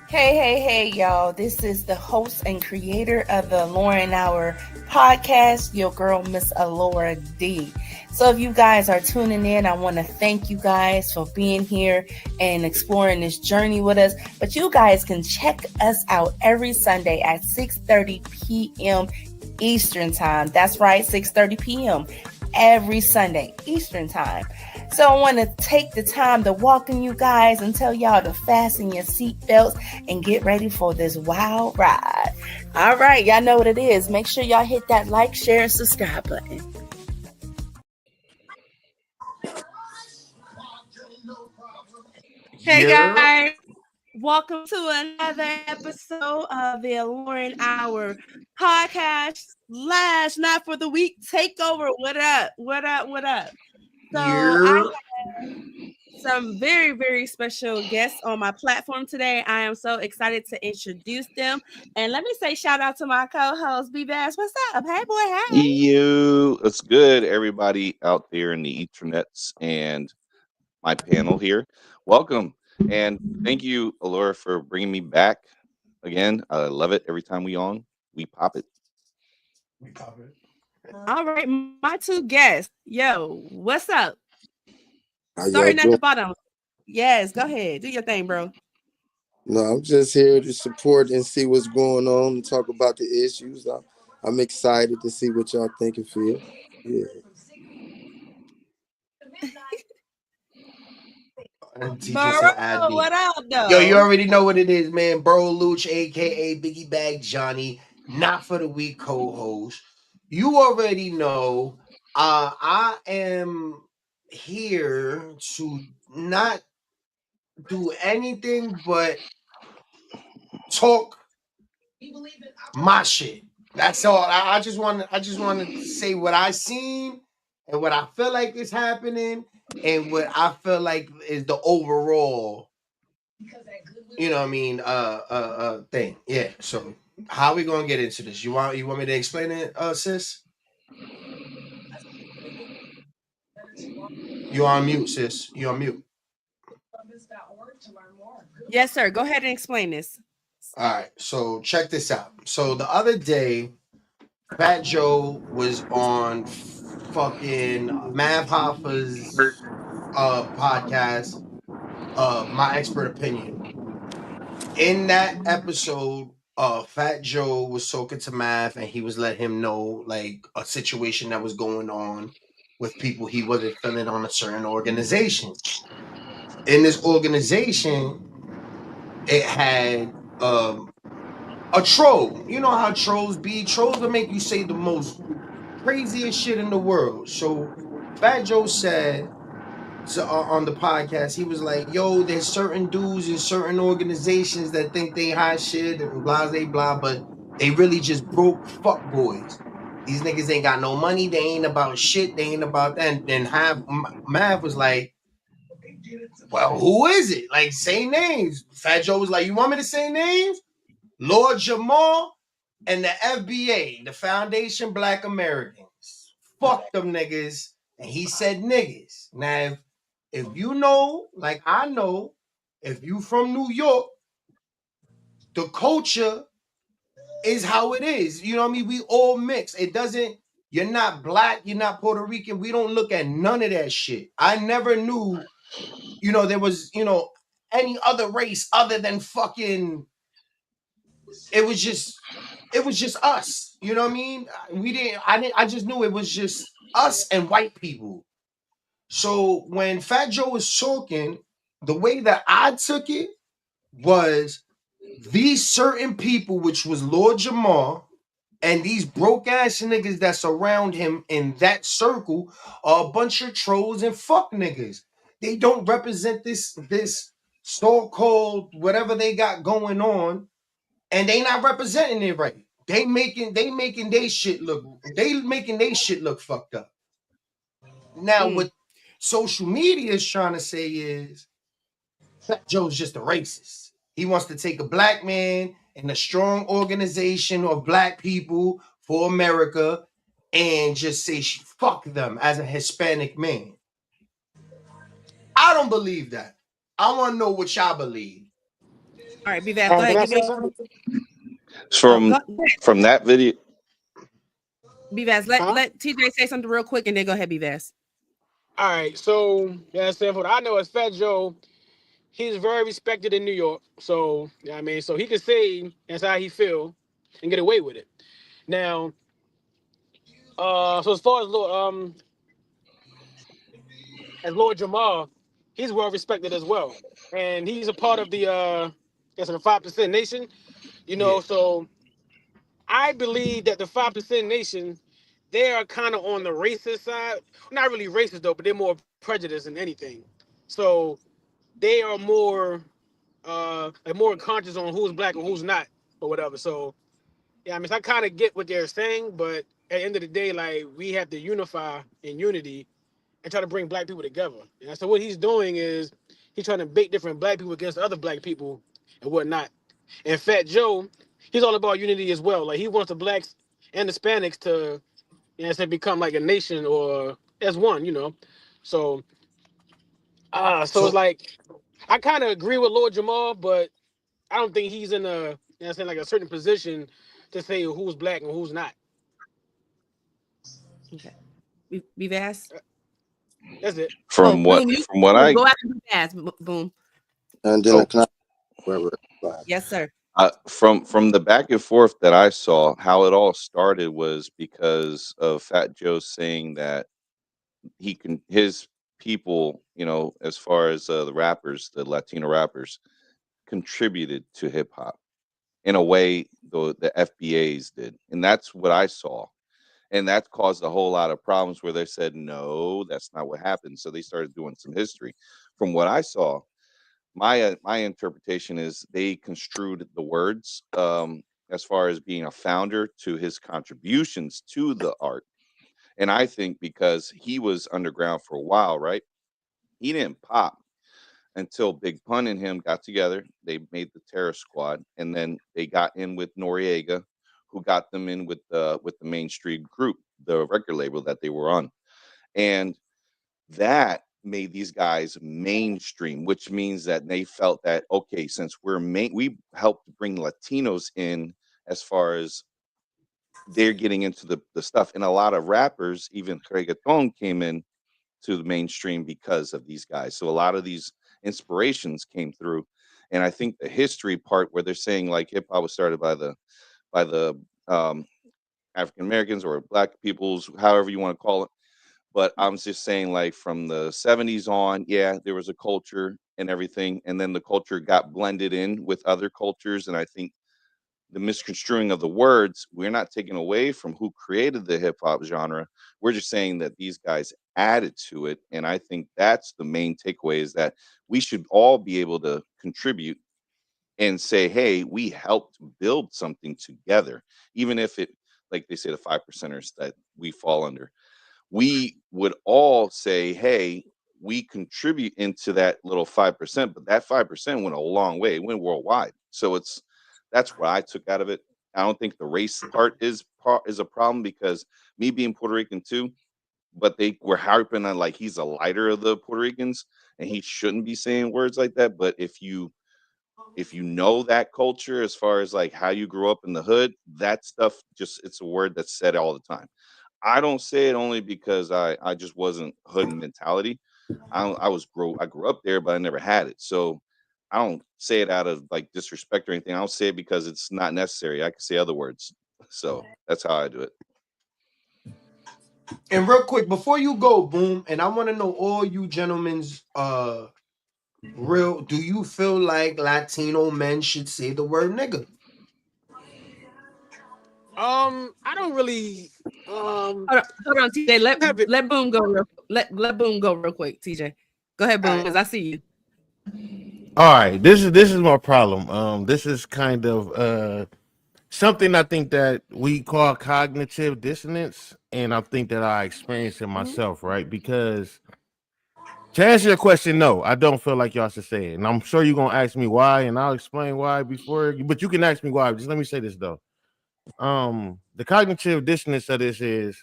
Hey, y'all. This is the host and creator of the Lauren Hour podcast, your girl, Miss Alora D. So, if you guys are tuning in, I want to thank you guys for being here and exploring this journey with us. But you guys can check us out every Sunday at 6:30 p.m. Eastern Time. That's right, 6:30 p.m. every Sunday, Eastern Time. So I want to take the time to welcome you guys and tell y'all to fasten your seatbelts and get ready for this wild ride. All right, y'all know what it is. Make sure y'all hit that like, share, and subscribe button. Hey guys, welcome to another episode of the Lauren Hour podcast / Not for the Week takeover. What up? So I have some very, very special guests on my platform today. I am so excited to introduce them. And let me say shout out to my co-host, B-Bass. What's up? Hey, boy, hey. It's good, everybody out there in the Ethernets and my panel here. Welcome. And thank you, Alora, for bringing me back again. I love it. Every time we pop it. All right, my two guests. Yo, what's up? How y'all Starting at doing? the bottom. Yes, go ahead. Do your thing, bro. No, I'm just here to support and see what's going on and talk about the issues. I'm excited to see what y'all think and feel. Yeah. Bro, what up, though? Yo, you already know what it is, man. Bro Luch, aka Biggie Bag Johnny, not for the week co-host. You already know. I am here to not do anything but talk my shit. That's all. I just want to say what I seen and what I feel like is happening and what I feel like is the overall, you know what I mean, thing. Yeah. So how we gonna get into this? You want me to explain it, sis? You on mute, sis. You on mute. Yes, sir. Go ahead and explain this. All right. So check this out. So the other day, Fat Joe was on fucking Mav Hoffa's podcast, My Expert Opinion. In that episode, Fat Joe was talking to Mav and he was letting him know like a situation that was going on with people he wasn't feeling on a certain organization. In this organization, it had a troll. You know how trolls be. Trolls will make you say the most craziest shit in the world. So Fat Joe said on the podcast, he was like, yo, there's certain dudes in certain organizations that think they hot shit and blah, blah, but they really just broke fuck boys. These niggas ain't got no money. They ain't about shit. They ain't about that. And then Mav was like, well, who is it? Like, say names. Fat Joe was like, you want me to say names? Lord Jamal and the FBA, the Foundation Black Americans. Fuck them niggas. And he said niggas. Now, if you know, like I know, if you from New York, the culture is how it is. You know what I mean? We all mix. It doesn't, you're not black, you're not Puerto Rican. We don't look at none of that shit. I never knew, there was, any other race other than fucking, it was just us. You know what I mean? I just knew it was just us and white people. So when Fat Joe was talking, the way that I took it was these certain people, which was Lord Jamal, and these broke ass niggas that surround him in that circle are a bunch of trolls and fuck niggas. They don't represent this so-called whatever they got going on, and they not representing it right. They making they shit look fucked up. Now what social media is trying to say is Fat Joe's just a racist. He wants to take a black man and a strong organization of black people for America and just say fuck them as a Hispanic man. I don't believe that. I want to know what y'all believe. All right, B-Vaz, go Can I ahead. Give say me. something? From Go ahead. from that video. B-Vaz, Huh? let TJ say something real quick, and then go ahead, B-Vaz. All right. So, yeah, saying what I know is Fat Joe. He's very respected in New York. So, yeah, I mean, so he can say that's how he feel and get away with it. Now, so as far as Lord Jamal, he's well respected as well, and he's a part of the 5% Nation. Yeah. So I believe that the 5% Nation, they are kind of on the racist side. Not really racist though, but they're more prejudiced than anything. So they are more conscious on who's black and who's not or whatever. So yeah, I mean, I kind of get what they're saying, but at the end of the day, like we have to unify in unity and try to bring black people together. So what he's doing is he's trying to bait different black people against other black people and whatnot. And Fat Joe, he's all about unity as well. Like he wants the blacks and Hispanics to, become like a nation or as one. So, so it's So like I kind of agree with Lord Jamal, but I don't think he's in like a certain position to say who's black and who's not. Okay. B-Vaz. That's it. Oh, From what Boom, you from what Boom, I go after B-Vaz. Boom. And then oh, right. Yes, sir. from the back and forth that I saw, how it all started was because of Fat Joe saying that his people, as far as the rappers, the Latino rappers, contributed to hip hop in a way the FBAs did, and that's what I saw, and that caused a whole lot of problems where they said no, that's not what happened. So they started doing some history. From what I saw, my interpretation is they construed the words as far as being a founder to his contributions to the art. And I think because he was underground for a while, right? He didn't pop until Big Pun and him got together. They made the Terror Squad, and then they got in with Noriega, who got them in with the mainstream group, the record label that they were on, and that made these guys mainstream, which means that they felt that okay, since we helped bring Latinos in as far as they're getting into the stuff, and a lot of rappers, even reggaeton, came in to the mainstream because of these guys. So a lot of these inspirations came through, and I think the history part where they're saying like hip hop was started by the um, African Americans or Black peoples, however you want to call it. But I'm just saying, like from the '70s on, yeah, there was a culture and everything, and then the culture got blended in with other cultures, and I think the misconstruing of the words, we're not taking away from who created the hip hop genre. We're just saying that these guys added to it. And I think that's the main takeaway is that we should all be able to contribute and say, hey, we helped build something together, even if it, like they say, the 5%ers that we fall under. We would all say, hey, we contribute into that little 5%, but that 5% went a long way. It went worldwide. So that's what I took out of it. I don't think the race part is a problem because me being Puerto Rican too, but they were harping on like he's a lighter of the Puerto Ricans and he shouldn't be saying words like that. But if you know that culture as far as like how you grew up in the hood, that stuff just it's a word that's said all the time. I don't say it only because I just wasn't hood mentality. I grew up there, but I never had it. So I don't say it out of like disrespect or anything. I don't say it because it's not necessary. I can say other words. So that's how I do it. and real quick before you go, Boom, and I want to know all you gentlemen's real. Do you feel like Latino men should say the word nigga? I don't really Hold on, TJ. Let have it. let Boom go real. Let Boom go real quick, TJ. Go ahead, Boom, as I see you. All right, this is my problem. This is kind of something I think that we call cognitive dissonance, and I think that I experienced it myself, right? Because to answer your question, no, I don't feel like y'all should say it, and I'm sure you're gonna ask me why, and I'll explain why before. But you can ask me why. Just let me say this though. The cognitive dissonance of this is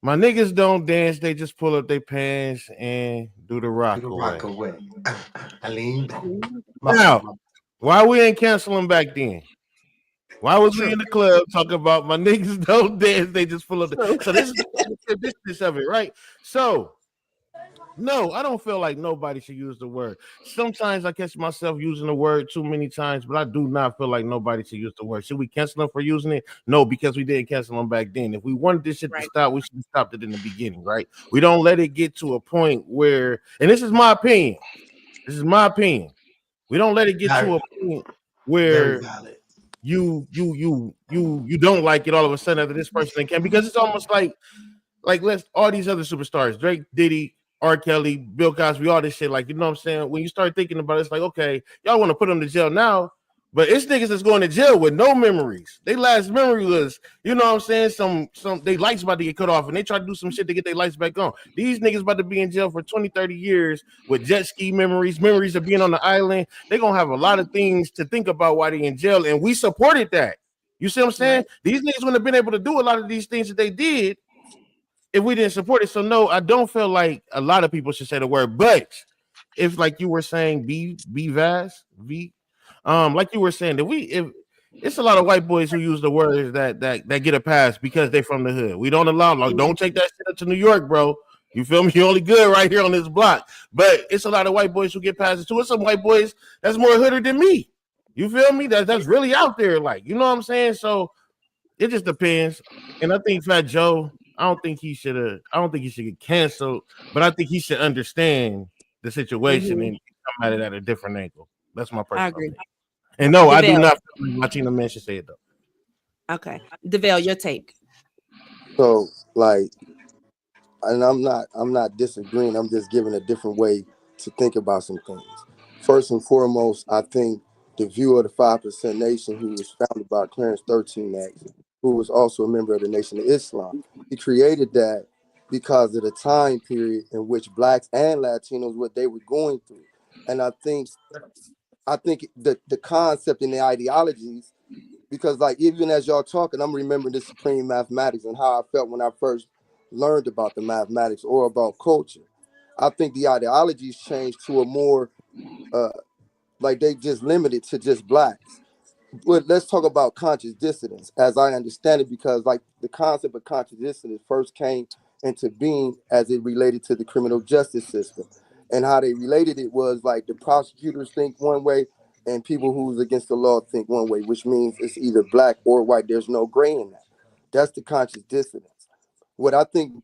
my niggas don't dance; they just pull up their pants and do the Do rock the rock away. away. I lean back. My fault. Now, My fault. Why we ain't canceling back then? Why was we in the club talking about my niggas don't dance? They just full of the. So this is the business of it, right? So no, I don't feel like nobody should use the word. Sometimes I catch myself using the word too many times, but I do not feel like nobody should use the word. Should we cancel them for using it? No, because we didn't cancel them back then. If we wanted this shit to stop, we should have stopped it in the beginning, right? We don't let it get to a point where, and this is my opinion. This is my opinion. We don't let it get to a point Very where valid. you don't like it all of a sudden after this person can, because it's almost like let's all these other superstars, Drake, Diddy, R. Kelly, Bill Cosby, all this shit. Like, you know what I'm saying? When you start thinking about it, it's like, okay, y'all want to put them to jail now, but it's niggas that's going to jail with no memories. They last memory was, you know what I'm saying? Some they lights about to get cut off and they try to do some shit to get their lights back on. These niggas about to be in jail for 20, 30 years with jet ski memories of being on the island. They're gonna have a lot of things to think about while they in jail, and we supported that. You see what I'm saying? These niggas wouldn't have been able to do a lot of these things that they did if we didn't support it. So no, I don't feel like a lot of people should say the word, but if like you were saying, like you were saying that if it's a lot of white boys who use the words that get a pass because they're from the hood. We don't allow, like, don't take that shit up to New York, bro. You feel me? You're only good right here on this block. But it's a lot of white boys who get passes too. It's some white boys that's more hooder than me. You feel me? That's really out there, like, you know what I'm saying? So it just depends. And I think Fat Joe, I don't think he should get canceled, but I think he should understand the situation and come at it at a different angle. That's my personal opinion. And no, I do not feel like Latino men should say it though. Okay. DeVale, your take. So, like, and I'm not disagreeing. I'm just giving a different way to think about some things. First and foremost, I think the view of the 5% Nation, who was founded by Clarence 13X, who was also a member of the Nation of Islam, he created that because of the time period in which blacks and Latinos, what they were going through. And I think the concept and the ideologies, because like even as y'all talking, I'm remembering the supreme mathematics and how I felt when I first learned about the mathematics or about culture. I think the ideologies changed to a more like they just limited to just blacks. But let's talk about conscious dissidence as I understand it, because like the concept of conscious dissidence first came into being as it related to the criminal justice system. And how they related it was like the prosecutors think one way and people who's against the law think one way, which means it's either black or white. There's no gray in that. That's the conscious dissonance. What I think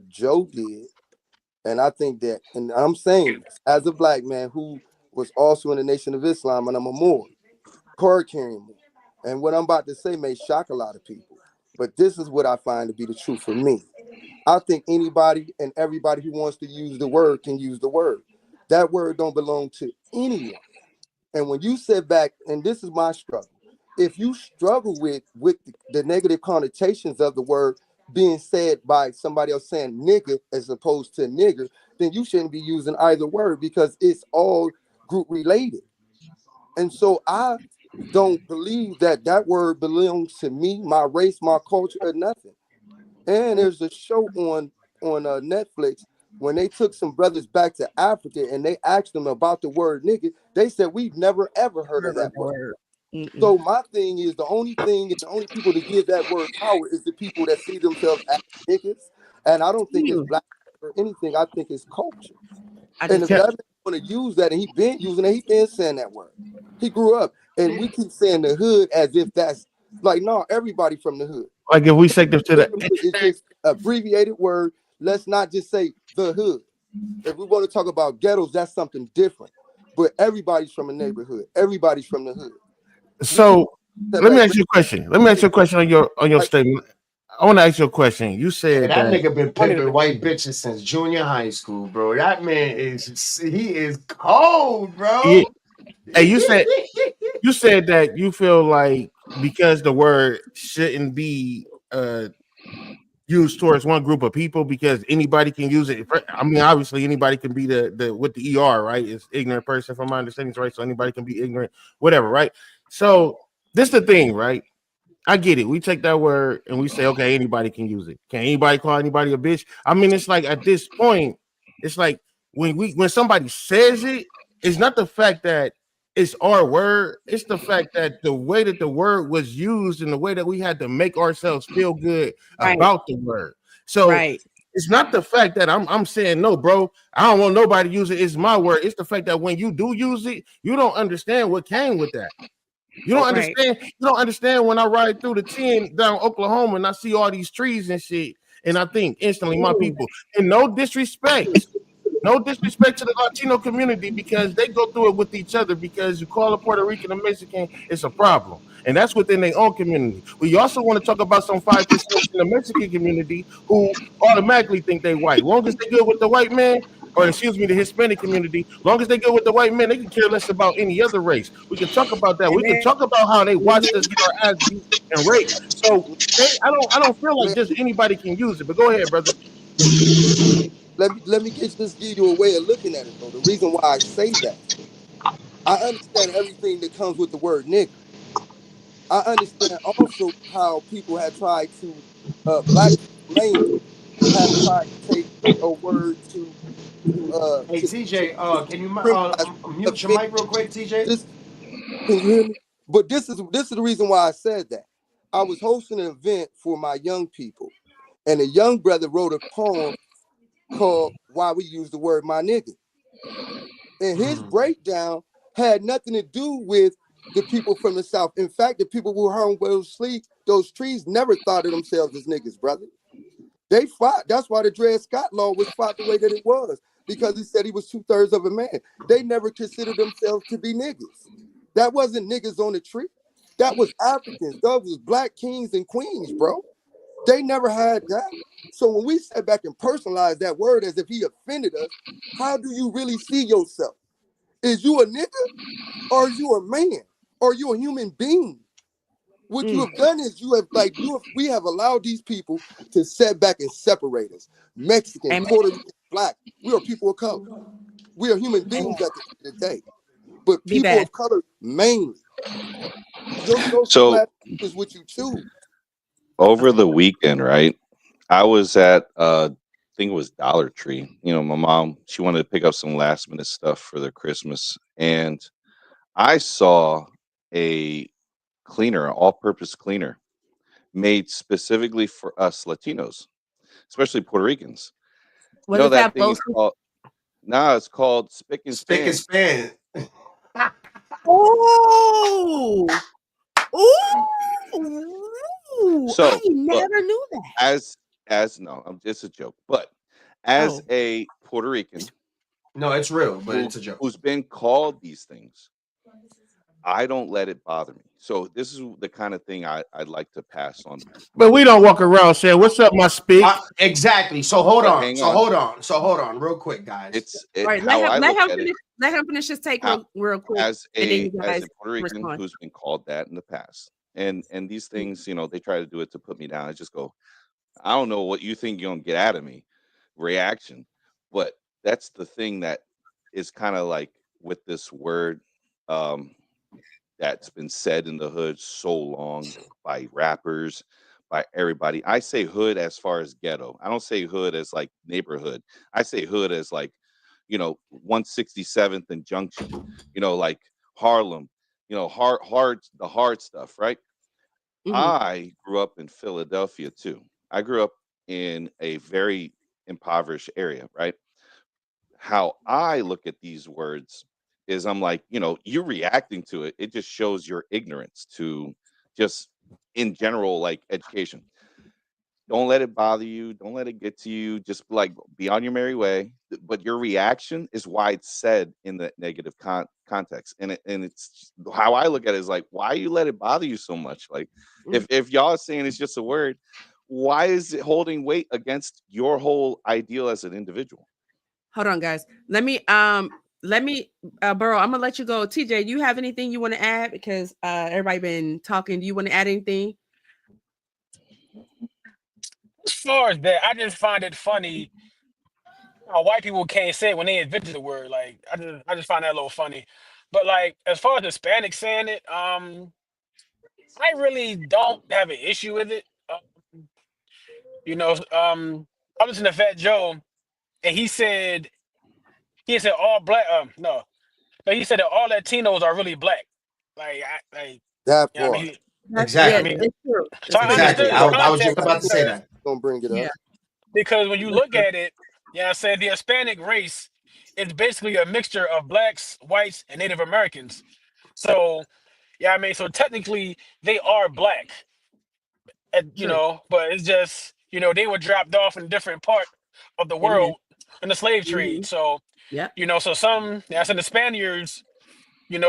Joe did, and I think that, and I'm saying this as a black man who was also in the Nation of Islam, and I'm a Moor, card carrying Moor. And what I'm about to say may shock a lot of people, but this is what I find to be the truth for me. I think anybody and everybody who wants to use the word can use the word. That word don't belong to anyone. And when you sit back, and this is my struggle, if you struggle with the negative connotations of the word being said by somebody else saying nigga as opposed to nigger, then you shouldn't be using either word because it's all group related. And so I don't believe that word belongs to me, my race, my culture, or nothing. And there's a show on Netflix when they took some brothers back to Africa and they asked them about the word nigga. They said we've never ever heard of that word. So my thing is the only people to give that word power is the people that see themselves as niggas. And I don't think it's black or anything. I think it's culture. And if that want to use that, and he been using it, he been saying that word. He grew up, and we keep saying the hood as if that's like, no, everybody from the hood. Like if we say this to that, it's just abbreviated word. Let's not just say the hood. If we want to talk about ghettos, that's something different. But everybody's from a neighborhood. Everybody's from the hood. So let me ask you a question. Let me ask you a question on your statement. I want to ask you a question. You said that nigga been pimping white bitches since junior high school, bro. That man is cold, bro. Yeah. Hey, you said that you feel like because the word shouldn't be used towards one group of people because anybody can use it. I mean, obviously anybody can be the with the ER, right? It's ignorant person from my understanding, right? So anybody can be ignorant, whatever, right? So this is the thing, right? I get it. We take that word and we say, okay, anybody can use it. Can anybody call anybody a bitch? I mean, it's like at this point, it's like when somebody says it, it's not the fact that it's our word. It's the fact that the way that the word was used and the way that we had to make ourselves feel good about the word. So it's not the fact that I'm saying no, bro. I don't want nobody to use it. It's my word. It's the fact that when you do use it, you don't understand what came with that. You don't understand. You don't understand when I ride through the 10 down Oklahoma and I see all these trees and shit, and I think instantly, my people. And no disrespect. No disrespect to the Latino community because they go through it with each other because you call a Puerto Rican or Mexican, it's a problem. And that's within their own community. We also want to talk about some 5% in the Mexican community who automatically think they white. Long as they good with the white man, or excuse me, the Hispanic community, long as they go with the white man, they can care less about any other race. We can talk about that. We can talk about how they watched us get our ass beat and raped. So I don't feel like just anybody can use it. But go ahead, brother. Let me just give you a way of looking at it though. The reason why I say that, I understand everything that comes with the word nigga. I understand also how people had tried to, black people mainly, have tried to take a word Hey to TJ, can you criminalize mute your offense. mic real quick, TJ? Can you hear me? But this is the reason why I said that. I was hosting an event for my young people, and a young brother wrote a poem called "Why We Use the Word My Nigga," and his breakdown had nothing to do with the people from the South. In fact, the people who hung those trees never thought of themselves as niggas, brother. They fought. That's why the Dred Scott law was fought the way that it was, because he said he was 2/3 of a man. They never considered themselves to be niggas. That wasn't niggas on the tree. That was Africans. That was black kings and queens, bro. They never had that. So when we sat back and personalized that word as if he offended us, how do you really see yourself? Is you a nigga or are you a man? Or are you a human being? What you have done is we have allowed these people to set back and separate us. Mexican, Puerto Rican, black. We are people of color. We are human beings at the end of the day. But people of color mainly. Your social So class is what you choose. over the weekend, right? I was at I think it was Dollar Tree. You know, my mom, she wanted to pick up some last minute stuff for their Christmas. And I saw a cleaner, an all purpose cleaner made specifically for us Latinos, especially Puerto Ricans. You know that thing is called it's called Spick and Spick and Span. span. Oh, ooh! I So look, never knew that. as no, it's a joke, but as a Puerto Rican No, it's real, but it's a joke. who's been called these things, I don't let it bother me. So this is the kind of thing I'd like to pass on. But we don't walk around saying, "What's up, my speak?" Exactly. So hold But on. hang So on. hold on, real quick, guys. How I look at it. Let him finish his take real quick, As and then you a guys Puerto Rican respond. who's been called that in the past, and these things, you know, they try to do it to put me down. I just go, I don't know what you think you're gonna get out of me, reaction, but that's the thing that is kind of like with this word, um, that's been said in the hood so long by rappers, by everybody. I say hood as far as ghetto. I don't say hood as like neighborhood. I say hood as like, you know, 167th and Junction, you know, like Harlem, you know, the hard stuff, right? I grew up in Philadelphia too. I grew up in a very impoverished area, right? How I look at these words is I'm like, you know, you reacting to it, it just shows your ignorance to just in general, like education. Don't let it bother you. Don't let it get to you. Just like be on your merry way. But your reaction is why it's said in the negative context. And it's how I look at it is like, why you let it bother you so much? Like, if y'all are saying it's just a word, why is it holding weight against your whole ideal as an individual? Hold on, guys. Let me Burrow, I'm gonna let you go. TJ, do you have anything you want to add? Because everybody been talking. Do you want to add anything? As far as that, I just find it funny how white people can't say it when they invented the word. Like I just find that a little funny. But like as far as Hispanics saying it, I really don't have an issue with it. You know, I listened to Fat Joe, and he said all black. No, like he said that all Latinos are really black. That yeah, I part. mean, Yeah, I Exactly. mean, it's true. so It's I very Exactly. understood true. the I was just context about to say because that. Gonna bring it Yeah, up. when you that's look true. at it, I said the Hispanic race is basically a mixture of blacks, whites, and Native Americans. So I mean, so technically they are black, True. but it's just they were dropped off in a different part of the Amen. world in the slave Hmm. trade. So Yep. so some I said the Spaniards,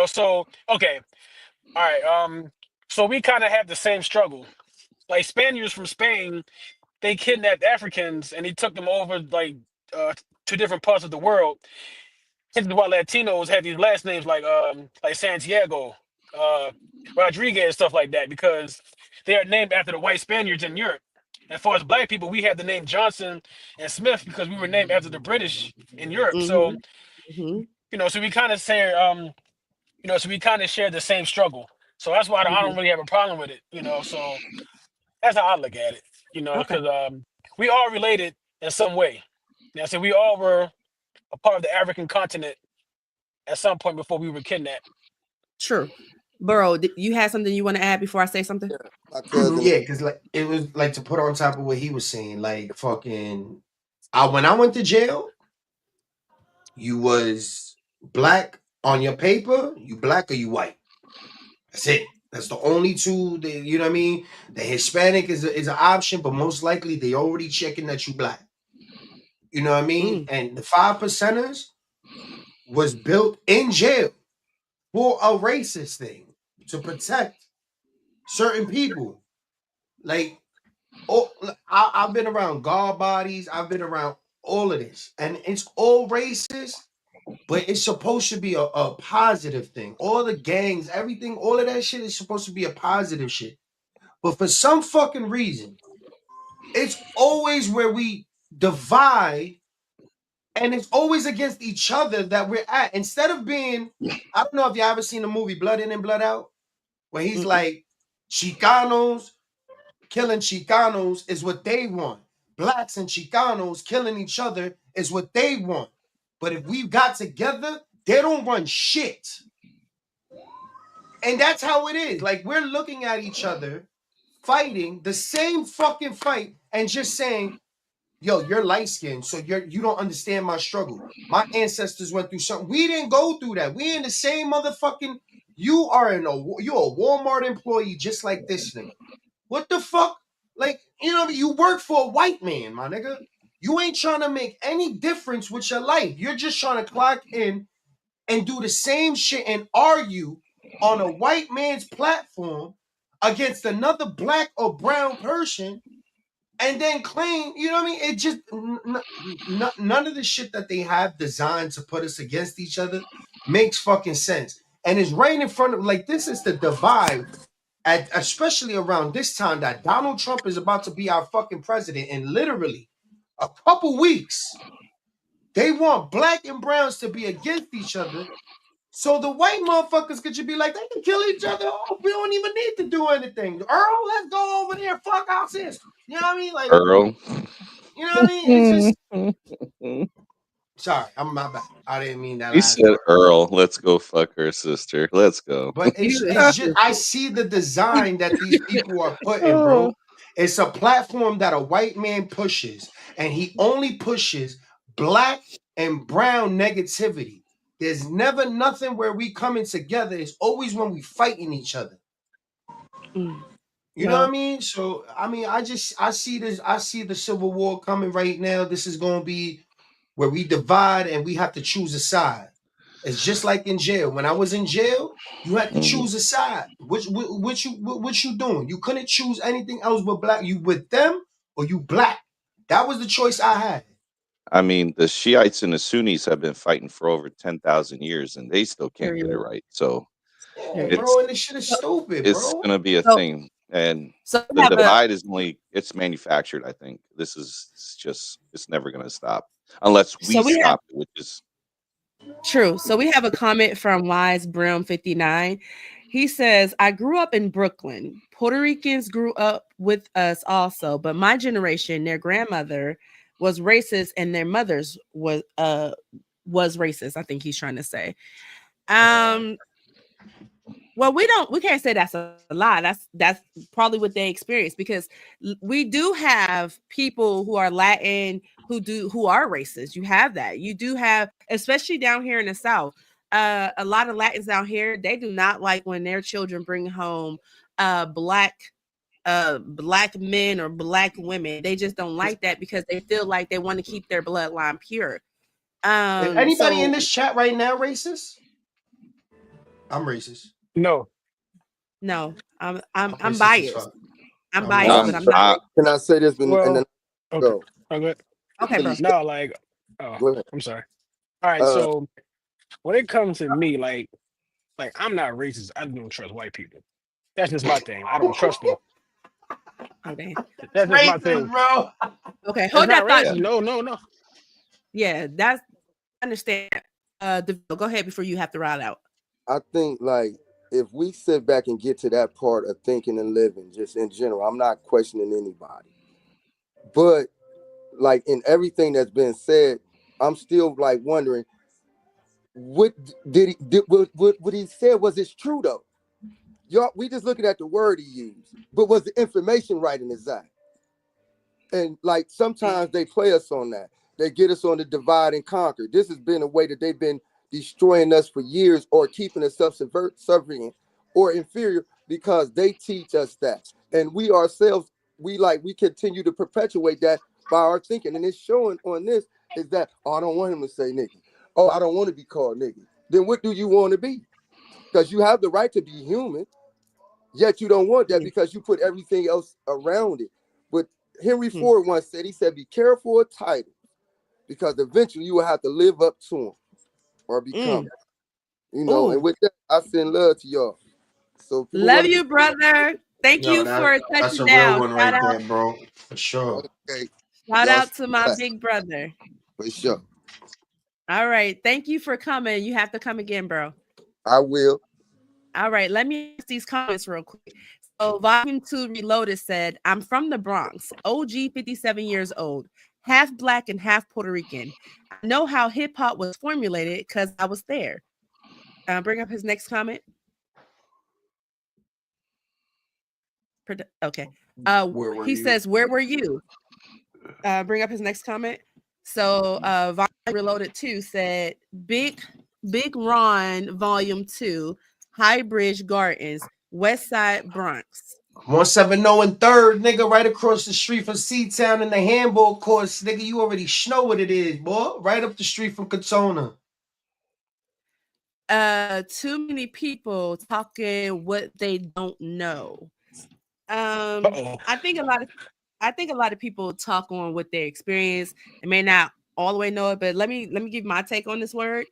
so okay, all right, so we kind of have the same struggle. Like Spaniards from Spain, they kidnapped Africans and they took them over uh to different parts of the world. Hence why Latinos have these last names like Santiago, uh Rodriguez, stuff like that, because they are named after the white Spaniards in Europe. And for us black people, we have the name Johnson and Smith because we were named after the British in Europe. So, Hmm. Hmm. so we kind of say so we kind of share the same struggle. So that's why I Hmm. don't really have a problem with it. So that's how I look at it. Okay. Because we all related in some way. So we all were a part of the African continent at some point before we were kidnapped. True. Burrow, you had something you want to add before I say something? Yeah, my cousin. Yeah, because like it was like to put on top of what he was saying, like fucking when I went to jail, you was black on your paper, you black or you white. That's it. That's the only two that you know what I mean. The Hispanic is an option, but most likely they already checking that you black. You know what I mean? Mm. And the 5%ers was built in jail for a racist thing to protect certain people. Like, oh, I've been around guard bodies. I've been around all of this, and it's all racist. But it's supposed to be a positive thing. All the gangs, everything, all of that shit is supposed to be a positive shit. But for some fucking reason, it's always where we divide and it's always against each other that we're at. Instead of being, I don't know if you ever seen the movie Blood In and Blood Out, where he's Mm-mm. like, Chicanos killing Chicanos is what they want. Blacks and Chicanos killing each other is what they want. But if we got together, they don't run shit. And that's how it is. Like we're looking at each other, fighting the same fucking fight, and just saying, yo, you're light skinned, so you don't understand my struggle. My ancestors went through something. We didn't go through that. We in the same motherfucking. You're a Walmart employee just like this nigga. What the fuck? Like, you know, you work for a white man, my nigga. You ain't trying to make any difference with your life. You're just trying to clock in and do the same shit and argue on a white man's platform against another black or brown person and then claim, you know what I mean? It just none of the shit that they have designed to put us against each other makes fucking sense. And it's right in front of like this is the divide at especially around this time that Donald Trump is about to be our fucking president in literally a couple weeks. They want black and browns to be against each other. So the white motherfuckers could just be like, they can kill each other off. We don't even need to do anything. Earl, let's go over there. Fuck our sister. You know what I mean? Like, Earl. you know what I mean? It's just sorry, I'm my bad. I didn't mean that He last said, part. Earl, let's go fuck her sister. Let's go. But You it's just I excuse. see the design that these people are putting, Oh. bro. It's a platform that a white man pushes, and he only pushes black and brown negativity. There's never nothing where we coming together. It's always when we fighting each other. Mm. You know what Well, I mean? So I mean, I see this. I see the civil war coming right now. This is going to be where we divide and we have to choose a side. It's just like in jail. When I was in jail, you had to Mhm. choose a side. What you doing? You couldn't choose anything else but black. You with them or you black. That was the choice I had. I mean, the Shiites and the Sunnis have been fighting for over 10,000 years and they still can't get it period. right. So Yeah, Period. it's bro, and this shit is So, stupid, it's bro. going to be a so, thing. And so we the have a divide is only, it's manufactured, I think. This is it's just, it's never going to stop unless so we we have stop it, which is, true. So we have a comment from Wise Brim 59. He says, I grew up in Brooklyn. Puerto Ricans grew up with us also, but my generation, their grandmother was racist and their mothers was racist, I think he's trying to say. Well, we can't say that's a lie. That's probably what they experience, because we do have people who are Latin who are racist. You have that. You do have, especially down here in the South, a lot of Latins down here, they do not like when their children bring home black men or black women. They just don't like that because they feel like they want to keep their bloodline pure. Is anybody in this chat right now racist? I'm racist. No. No, I'm Okay, sis, biased. fuck. I'm I'm biased, racist. but I'm not. Can I say this? And Well, then okay. go. Oh, good. Okay, bro. Please, No, like, oh, go ahead. I'm sorry. All right, so when it comes to me, like I'm not racist. I don't trust white people. That's just my thing. I don't trust them. Okay. That's just my thing. Racist, bro. Okay, It's hold not that thought. racist. No. Yeah, that's I understand. Go ahead before you have to ride out. I think like if we sit back and get to that part of thinking and living, just in general, I'm not questioning anybody, but like in everything that's been said, I'm still like wondering what what he said, was it true though? Y'all, we just looking at the word he used, but was the information right in his eye? And like sometimes they play us on that. They get us on the divide and conquer. This has been a way that they've been destroying us for years, or keeping us subservient or inferior, because they teach us that. And we ourselves, we continue to perpetuate that by our thinking. And it's showing on this is that, oh, I don't want him to say nigga. Oh, I don't want to be called nigga. Then what do you want to be? Because you have the right to be human, yet you don't want that because you put everything else around it. But Henry Ford once said, he said, be careful of titles, because eventually you will have to live up to them or become it. You know, and with that, I send love to y'all. So love you, brother. Thank you for That's touching a real down. one right there, bro. For sure. Okay. Shout out to my big brother. For sure. All right. Thank you for coming. You have to come again, bro. I will. All right. Let me ask these comments real quick. So Volume 2 Reloaded said, I'm from the Bronx, OG 57 years old, half black and half Puerto Rican. I know how hip hop was formulated because I was there. Bring up his next comment. Okay. He says, where were you? Bring up his next comment. So Volume Reloaded 2 said, Big Ron Volume 2, High Bridge Gardens, West Side Bronx. 170 and 3rd, nigga, right across the street from C-Town in the handball courts. Nigga, you already know what it is, boy. Right up the street from Katona. Too many people talking what they don't know. I think a lot of people talk on what they experience. They may not all the way know it, but let me give my take on this word.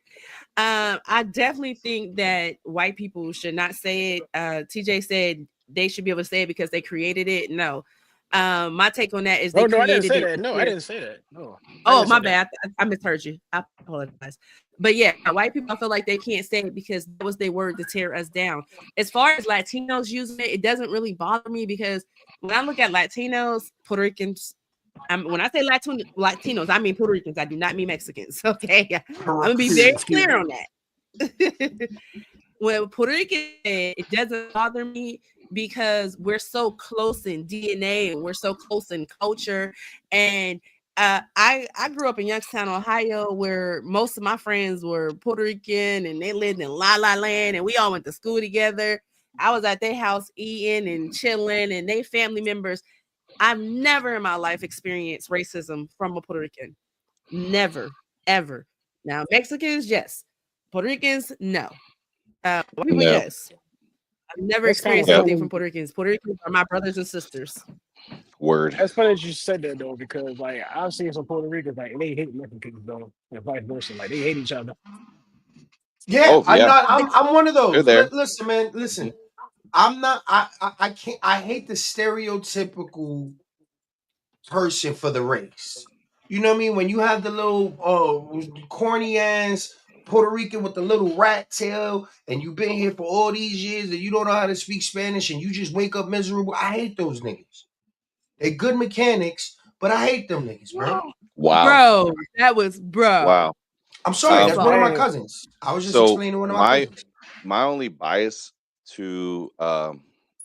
I definitely think that white people should not say it. TJ said they should be able to say it because they created it. No. My take on that is they created I didn't say it. that. No, I didn't say that. No. Oh, my bad. I misheard you. I apologize. But yeah, white people, I feel like they can't say it because that was their word to tear us down. As far as Latinos using it, it doesn't really bother me because when I look at Latinos, Puerto Ricans, when I say Latinos, I mean Puerto Ricans. I do not mean Mexicans. Okay. I'm going to be very clear on that. When Puerto Rican, it doesn't bother me because we're so close in DNA and we're so close in culture. And I grew up in Youngstown, Ohio, where most of my friends were Puerto Rican and they lived in La La Land and we all went to school together. I was at their house eating and chilling and they family members. I've never in my life experienced racism from a Puerto Rican. Never, ever. Now, Mexicans, yes. Puerto Ricans, no. People, yes. I've never experienced anything from Puerto Ricans. Puerto Ricans are my brothers and sisters. Word. That's funny that you said that though, because like I've seen some Puerto Ricans like they hate Mexicans though, and vice versa. Like they hate each other. Yeah, I'm one of those. Listen, man, listen. I'm not. I can't. I hate the stereotypical person for the race. You know what I mean? When you have the little corny ass Puerto Rican with the little rat tail, and you've been here for all these years, and you don't know how to speak Spanish, and you just wake up miserable. I hate those niggas. They're good mechanics, but I hate them niggas, bro. Wow. Bro, that was bro. Wow. I'm sorry, that's one of my Hey, cousins. I was just so explaining one of my my cousins. my only bias to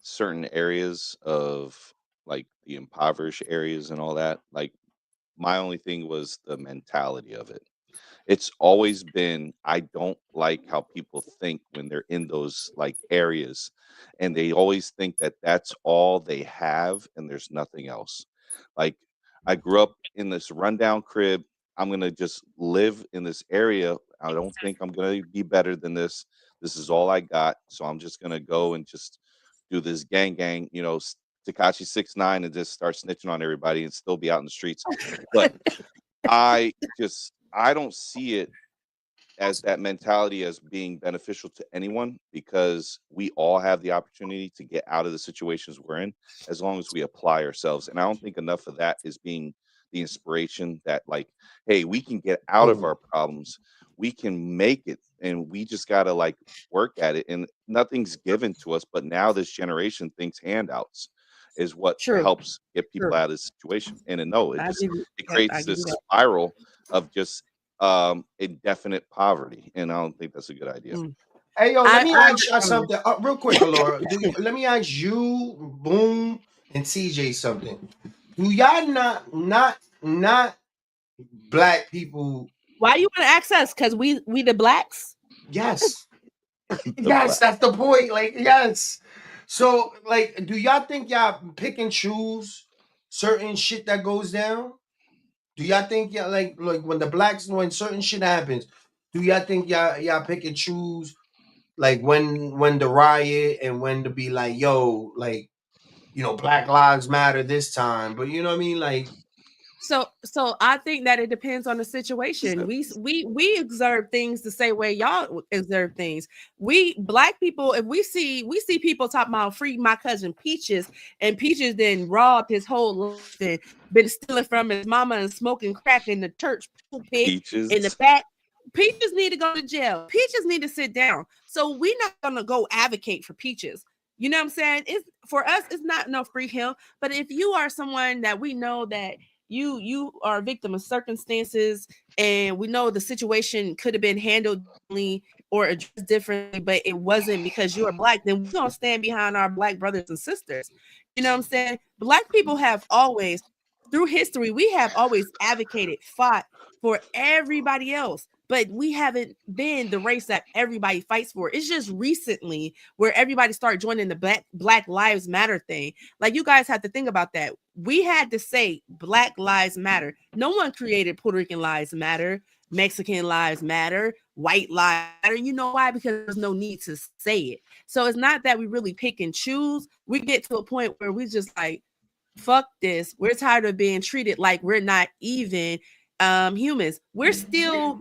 certain areas of like the impoverished areas and all that, like my only thing was the mentality of it. It's always been I don't like how people think when they're in those like areas and they always think that that's all they have and there's nothing else. Like I grew up in this rundown crib. I'm going to just live in this area. I don't think I'm going to be better than this. This is all I got. So I'm just going to go and just do this gang, Takashi 6 9 and just start snitching on everybody and still be out in the streets. But I don't see it as that mentality as being beneficial to anyone because we all have the opportunity to get out of the situations we're in as long as we apply ourselves. And I don't think enough of that is being the inspiration that like, hey, we can get out of Mhm. our problems. We can make it and we just gotta like work at it. And nothing's given to us, but now this generation thinks handouts is what True, helps get people true. out of the situation. And no, it I just give you. it Yep, I creates give this you that. spiral of just indefinite poverty, and I don't think that's a good idea. Mm. Hey, yo, let I me ask y'all understand. something real quick, Alora. Let me ask you, Boom, and CJ something. Do y'all not black people? Why you want to ask us? Because we the blacks. Yes, The yes, black that's the point. Like, yes. So, like, do y'all think y'all pick and choose certain shit that goes down? Do y'all think y'all like when the blacks when certain shit happens? Do y'all think y'all pick and choose like when the riot and when to be like, yo, like, Black Lives Matter this time, but you know what I mean? Like, So I think that it depends on the situation. We observe things the same way y'all observe things. We black people, if we see people talking about free my cousin Peaches, and Peaches then robbed his whole life and been stealing from his mama and smoking crack in the church pulpit in the peaches. back. Peaches need to go to jail. Peaches need to sit down. So we're not gonna go advocate for Peaches. You know what I'm saying? It's for us, it's not no free him. But if you are someone that we know that you are a victim of circumstances and we know the situation could have been handled differently or addressed differently, but it wasn't because you are black, then we're gonna stand behind our black brothers and sisters. You know what I'm saying? Black people have always, through history, we have always advocated, fought for everybody else, but we haven't been the race that everybody fights for. It's just recently where everybody started joining the Black Lives Matter thing. Like, you guys have to think about that. We had to say Black Lives Matter. No one created Puerto Rican Lives Matter, Mexican Lives Matter, White Lives Matter. You know why? Because there's no need to say it. So it's not that we really pick and choose. We get to a point where we just like, fuck this. We're tired of being treated like we're not even humans. We're still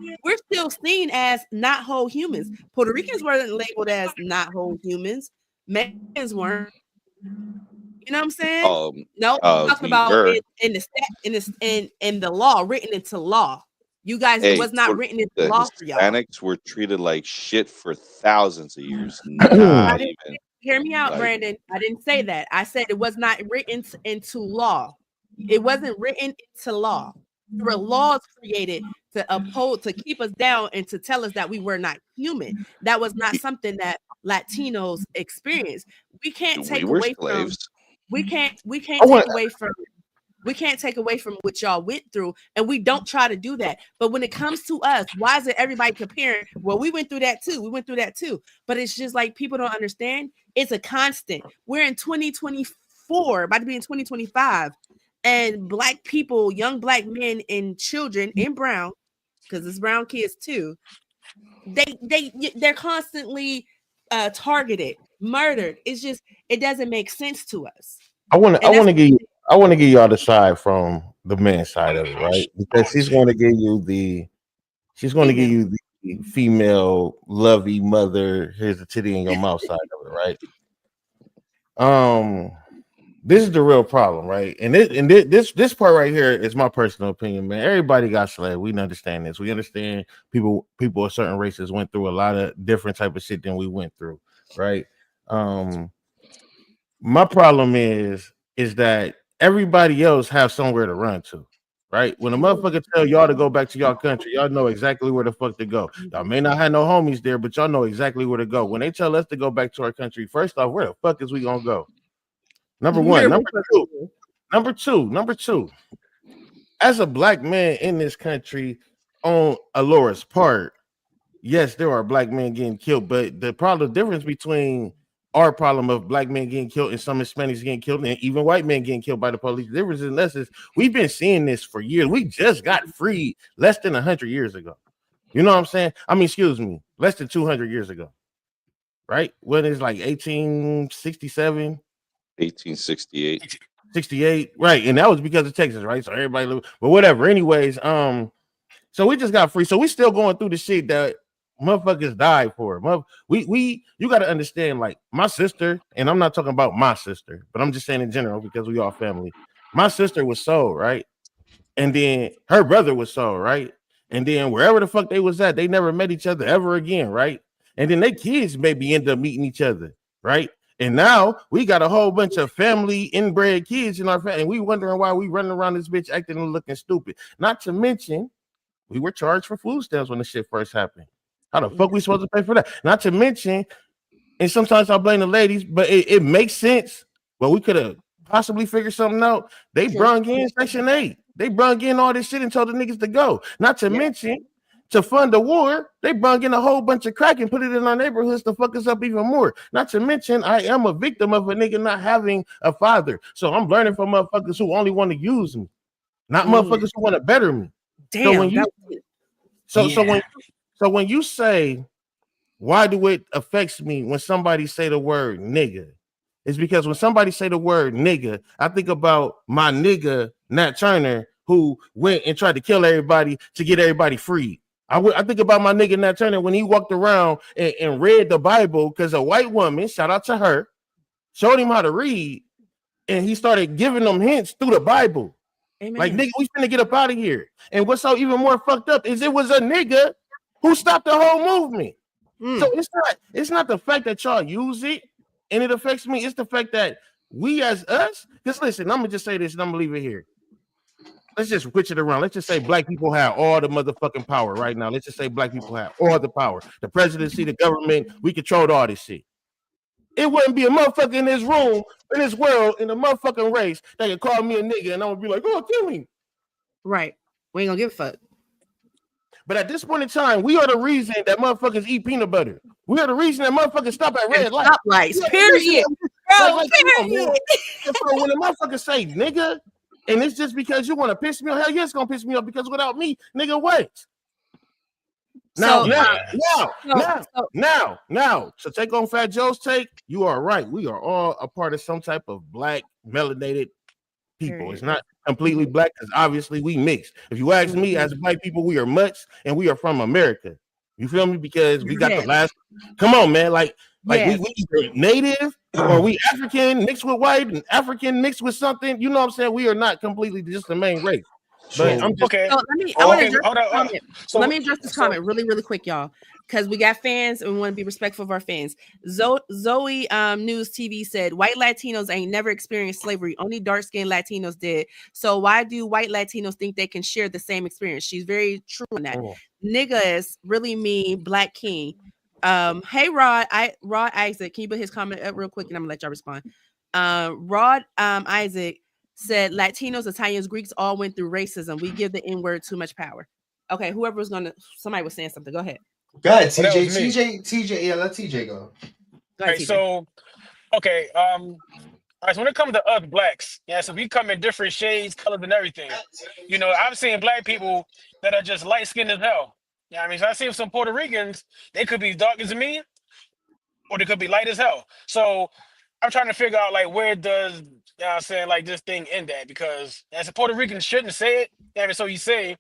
seen as not whole humans. Puerto Ricans weren't labeled as not whole humans. Mexicans weren't. You know what I'm saying? Um, No, I'm talking we about were. in the in the law, written into law. You guys, it Hey, was not written into the law for y'all. Hispanics were treated like shit for thousands of years. I Not didn't even hear me out, like Brandon. I didn't say that. I said it was not written into law. It wasn't written into law. There were laws created to uphold, to keep us down, and to tell us that we were not human. That was not we, something that Latinos experienced. We can't we take were away from. slaves. We can't I take want. away from. We can't take away from what y'all went through, and we don't try to do that. But when it comes to us, why is it everybody comparing? Well, we went through that too. We went through that too. But it's just like people don't understand. It's a constant. We're in 2024, about to be in 2025, and black people, young black men and children in brown, because it's brown kids too. They're constantly targeted, murdered. It's just it doesn't make sense to us, I want to. I and want that's to give you. I want to give y'all the side from the man side of it, right? Because she's going to give you the. She's going to give female. you the female lovey mother. Here's the titty in your mouth side of it, right? Um, this is the real problem, right? And this part right here is my personal opinion, man. Everybody got slave. We understand this. We understand people of certain races went through a lot of different type of shit than we went through, right? Um, my problem is that everybody else have somewhere to run to, right? When a motherfucker tell y'all to go back to y'all country, y'all know exactly where the fuck to go. Y'all may not have no homies there, but y'all know exactly where to go. When they tell us to go back to our country, first off, where the fuck is we gonna go? Number one. Number two. As a black man in this country, on Alora's part, yes, there are black men getting killed, but the difference between our problem of black men getting killed and some Hispanics getting killed and even white men getting killed by the police, the difference in us is we've been seeing this for years. We just got freed less than 100 years ago. You know what I'm saying? I mean, excuse me, less than 200 years ago, right? When it's like 1867, 1868. 68, right? And that was because of Texas, right? So everybody, but whatever. Anyways, so we just got free. So we still going through the shit that motherfuckers died for. You got to understand, like my sister, and I'm not talking about my sister, but I'm just saying in general because we all family. My sister was sold, right? And then her brother was sold, right? And then wherever the fuck they was at, they never met each other ever again, right? And then their kids maybe end up meeting each other, right? And now we got a whole bunch of family inbred kids in our family, and we wondering why we running around this bitch acting and looking stupid. Not to mention, we were charged for food stamps when the shit first happened. How the fuck we supposed to pay for that? Not to mention, and sometimes I blame the ladies, but it makes sense. But we could have possibly figured something out. They brung in Section 8. They brung in all this shit and told the niggas to go. Not to mention, to fund the war, they brung in a whole bunch of crack and put it in our neighborhoods to fuck us up even more. Not to mention, I am a victim of a nigga not having a father. So I'm learning from motherfuckers who only want to use me, not motherfuckers who want to better me. Damn. So when you say, why do it affects me when somebody say the word nigga? It's because when somebody say the word nigga, I think about my nigga Nat Turner, who went and tried to kill everybody to get everybody free. I think about my nigga Nat Turner when he walked around and read the Bible because a white woman, shout out to her, showed him how to read, and he started giving them hints through the Bible. Amen. Like, nigga, we finna get up out of here. And what's so even more fucked up is it was a nigga who stopped the whole movement. So it's not the fact that y'all use it and it affects me. It's the fact that we as us, because listen, I'm gonna just say this and I'm gonna leave it here. Let's just switch it around. Let's just say black people have all the motherfucking power right now. Let's just say black people have all the power. The presidency, the government, we controlled all this shit. It wouldn't be a motherfucker in this room, in this world, in a motherfucking race that could call me a nigga and I'm gonna be like, oh, kill me. Right. We ain't gonna give a fuck. But at this point in time, we are the reason that motherfuckers eat peanut butter. We are the reason that motherfuckers stop at red lights. Stop lights, period. Bro, period. So when the motherfuckers say nigga, and it's just because you want to piss me off, hell yeah, it's gonna piss me off because without me, nigga, wait. Now, to take on Fat Joe's take, you are right. We are all a part of some type of black melanated people. It's not completely black because obviously we mix. If you ask me, as black people, we are much and we are from America. You feel me? Because we got the last. Come on, man. Like we either native or we African mixed with white and African mixed with something. You know what I'm saying? We are not completely just the main race. But I'm just, okay. So let me address this comment really, really quick, y'all, because we got fans and we want to be respectful of our fans. Zoe News TV said white Latinos ain't never experienced slavery. Only dark-skinned Latinos did. So why do white Latinos think they can share the same experience? She's very true on that. Niggas really mean black king. Hey Rod Isaac, can you put his comment up real quick and I'm gonna let y'all respond. Rod Isaac said Latinos, Italians, Greeks all went through racism. We give the N-word too much power. Okay, whoever was somebody was saying something. Go ahead. Go ahead, TJ. Yeah, let TJ go. Go ahead, TJ. So, okay. All right, so when it comes to us blacks, so we come in different shades, colors, and everything. You know, I've seen black people that are just light skinned as hell. I mean, so I see some Puerto Ricans, they could be dark as me, or they could be light as hell. So I'm trying to figure out, like, where does, like, this thing end at? Because as a Puerto Rican shouldn't say it, so you say,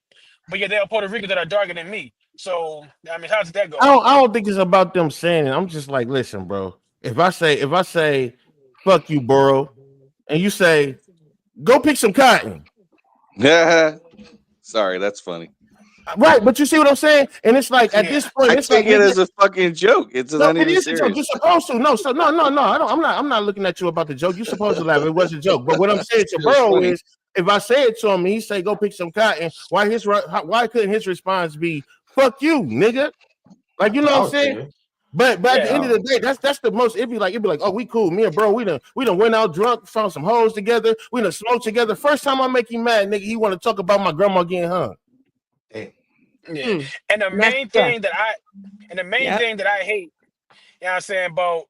but yeah, there are Puerto Ricans that are darker than me. So, I mean, how does that go? I don't think it's about them saying it. I'm just like, listen, bro. If I say, fuck you, bro, and you say, go pick some cotton. Yeah. Sorry, that's funny. Right, but you see what I'm saying? And it's like at this point, it's take it as a fucking joke. It's not even serious. A joke. You're supposed to. No. I'm not looking at you about the joke. You're supposed to laugh. It was a joke. But what I'm saying to bro is if I say it to him, and he say go pick some cotton. Why couldn't his response be "fuck you, nigga"? Like, you know what I'm saying? But at the end of the day, that's the most. It'd be like, oh, we cool. Me and bro, we done went out drunk, found some hoes together. We done smoked together. First time I make him mad, nigga, he want to talk about my grandma getting hung. Yeah. And the main thing that I hate, you know what I'm saying, about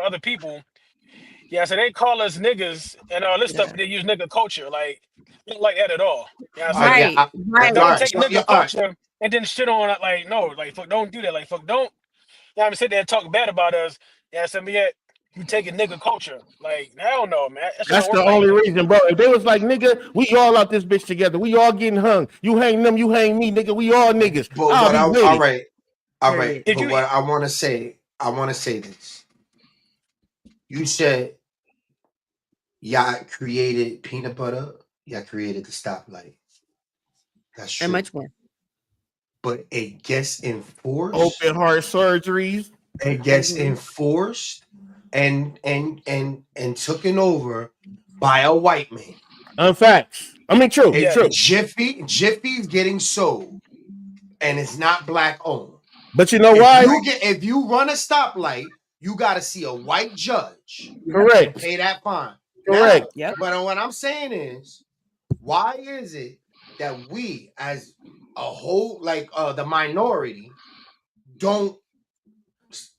other people. Yeah, so they call us niggas and all this stuff. They use nigga culture, like I don't like that at all. You know what I'm saying? Right. Don't take nigga culture and then shit on it. Like, no, like, fuck, don't do that. Like, fuck, don't. You know what I'm saying? Sit there and talk bad about us. Yeah, so yet you take a nigga culture. Like, hell no, man. That's the only reason, bro. If they was like, nigga, we all out this bitch together. We all getting hung. You hang them, you hang me, nigga. We all niggas. But all right. But what I want to say this. You said y'all created peanut butter. Y'all created the stoplight. That's true. And much more. But it gets enforced. Open heart surgeries. It gets enforced and taken over by a white man. Facts. I mean, true. True. Jiffy's getting sold, and it's not black owned. But you know why? If you run a stoplight, you got to see a white judge. Correct. Pay that fine. Correct. Now, but what I'm saying is, why is it that we, as a whole, like the minority, don't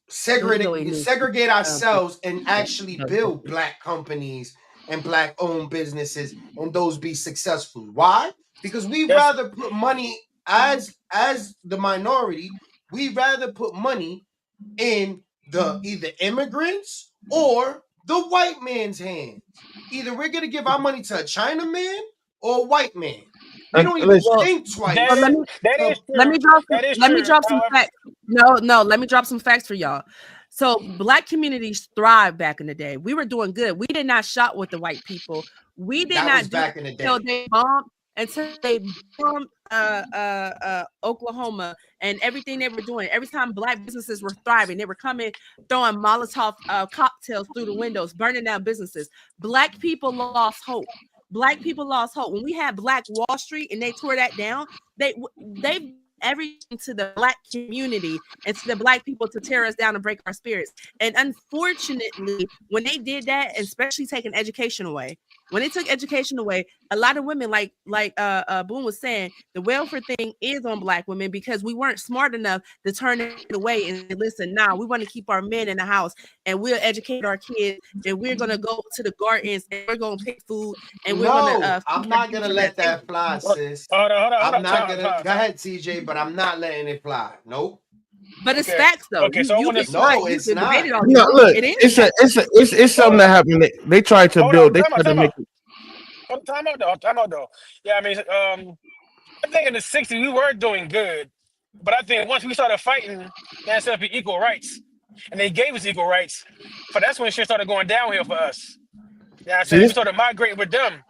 segregate ourselves and actually build black companies and black owned businesses and those be successful? Why? Because we rather put money as the minority, we rather put money in the either immigrants or the white man's hands. Either we're gonna give our money to a Chinaman or a white man. We don't even think twice. Let me drop some facts. No, let me drop some facts for y'all. So black communities thrived back in the day. We were doing good. We did not shop with the white people. We did not do back in the day. Until they bombed Oklahoma and everything they were doing. Every time black businesses were thriving, they were coming, throwing Molotov cocktails through the windows, burning down businesses. Black people lost hope. Black people lost hope. When we had Black Wall Street and they tore that down, they everything to the black community and to the black people to tear us down and break our spirits. And unfortunately, when they did that, especially taking education away, when they took education away, a lot of women, like Boone was saying, the welfare thing is on black women because we weren't smart enough to turn it away and listen. Now we want to keep our men in the house and we'll educate our kids and we're gonna go to the gardens and we're gonna pick food and we're gonna. I'm not gonna let that fly, sis. Hold on. I'm not gonna. Go ahead, CJ, but I'm not letting it fly. Nope. But it's facts though. Okay, so it's not. No, look, it's something that happened. They tried to build. They tried to make it. Time out though. Yeah, I mean, I think in the '60s we were doing good, but I think once we started fighting, that's for equal rights, and they gave us equal rights. But that's when shit started going downhill for us. Yeah, I said we started migrating with them.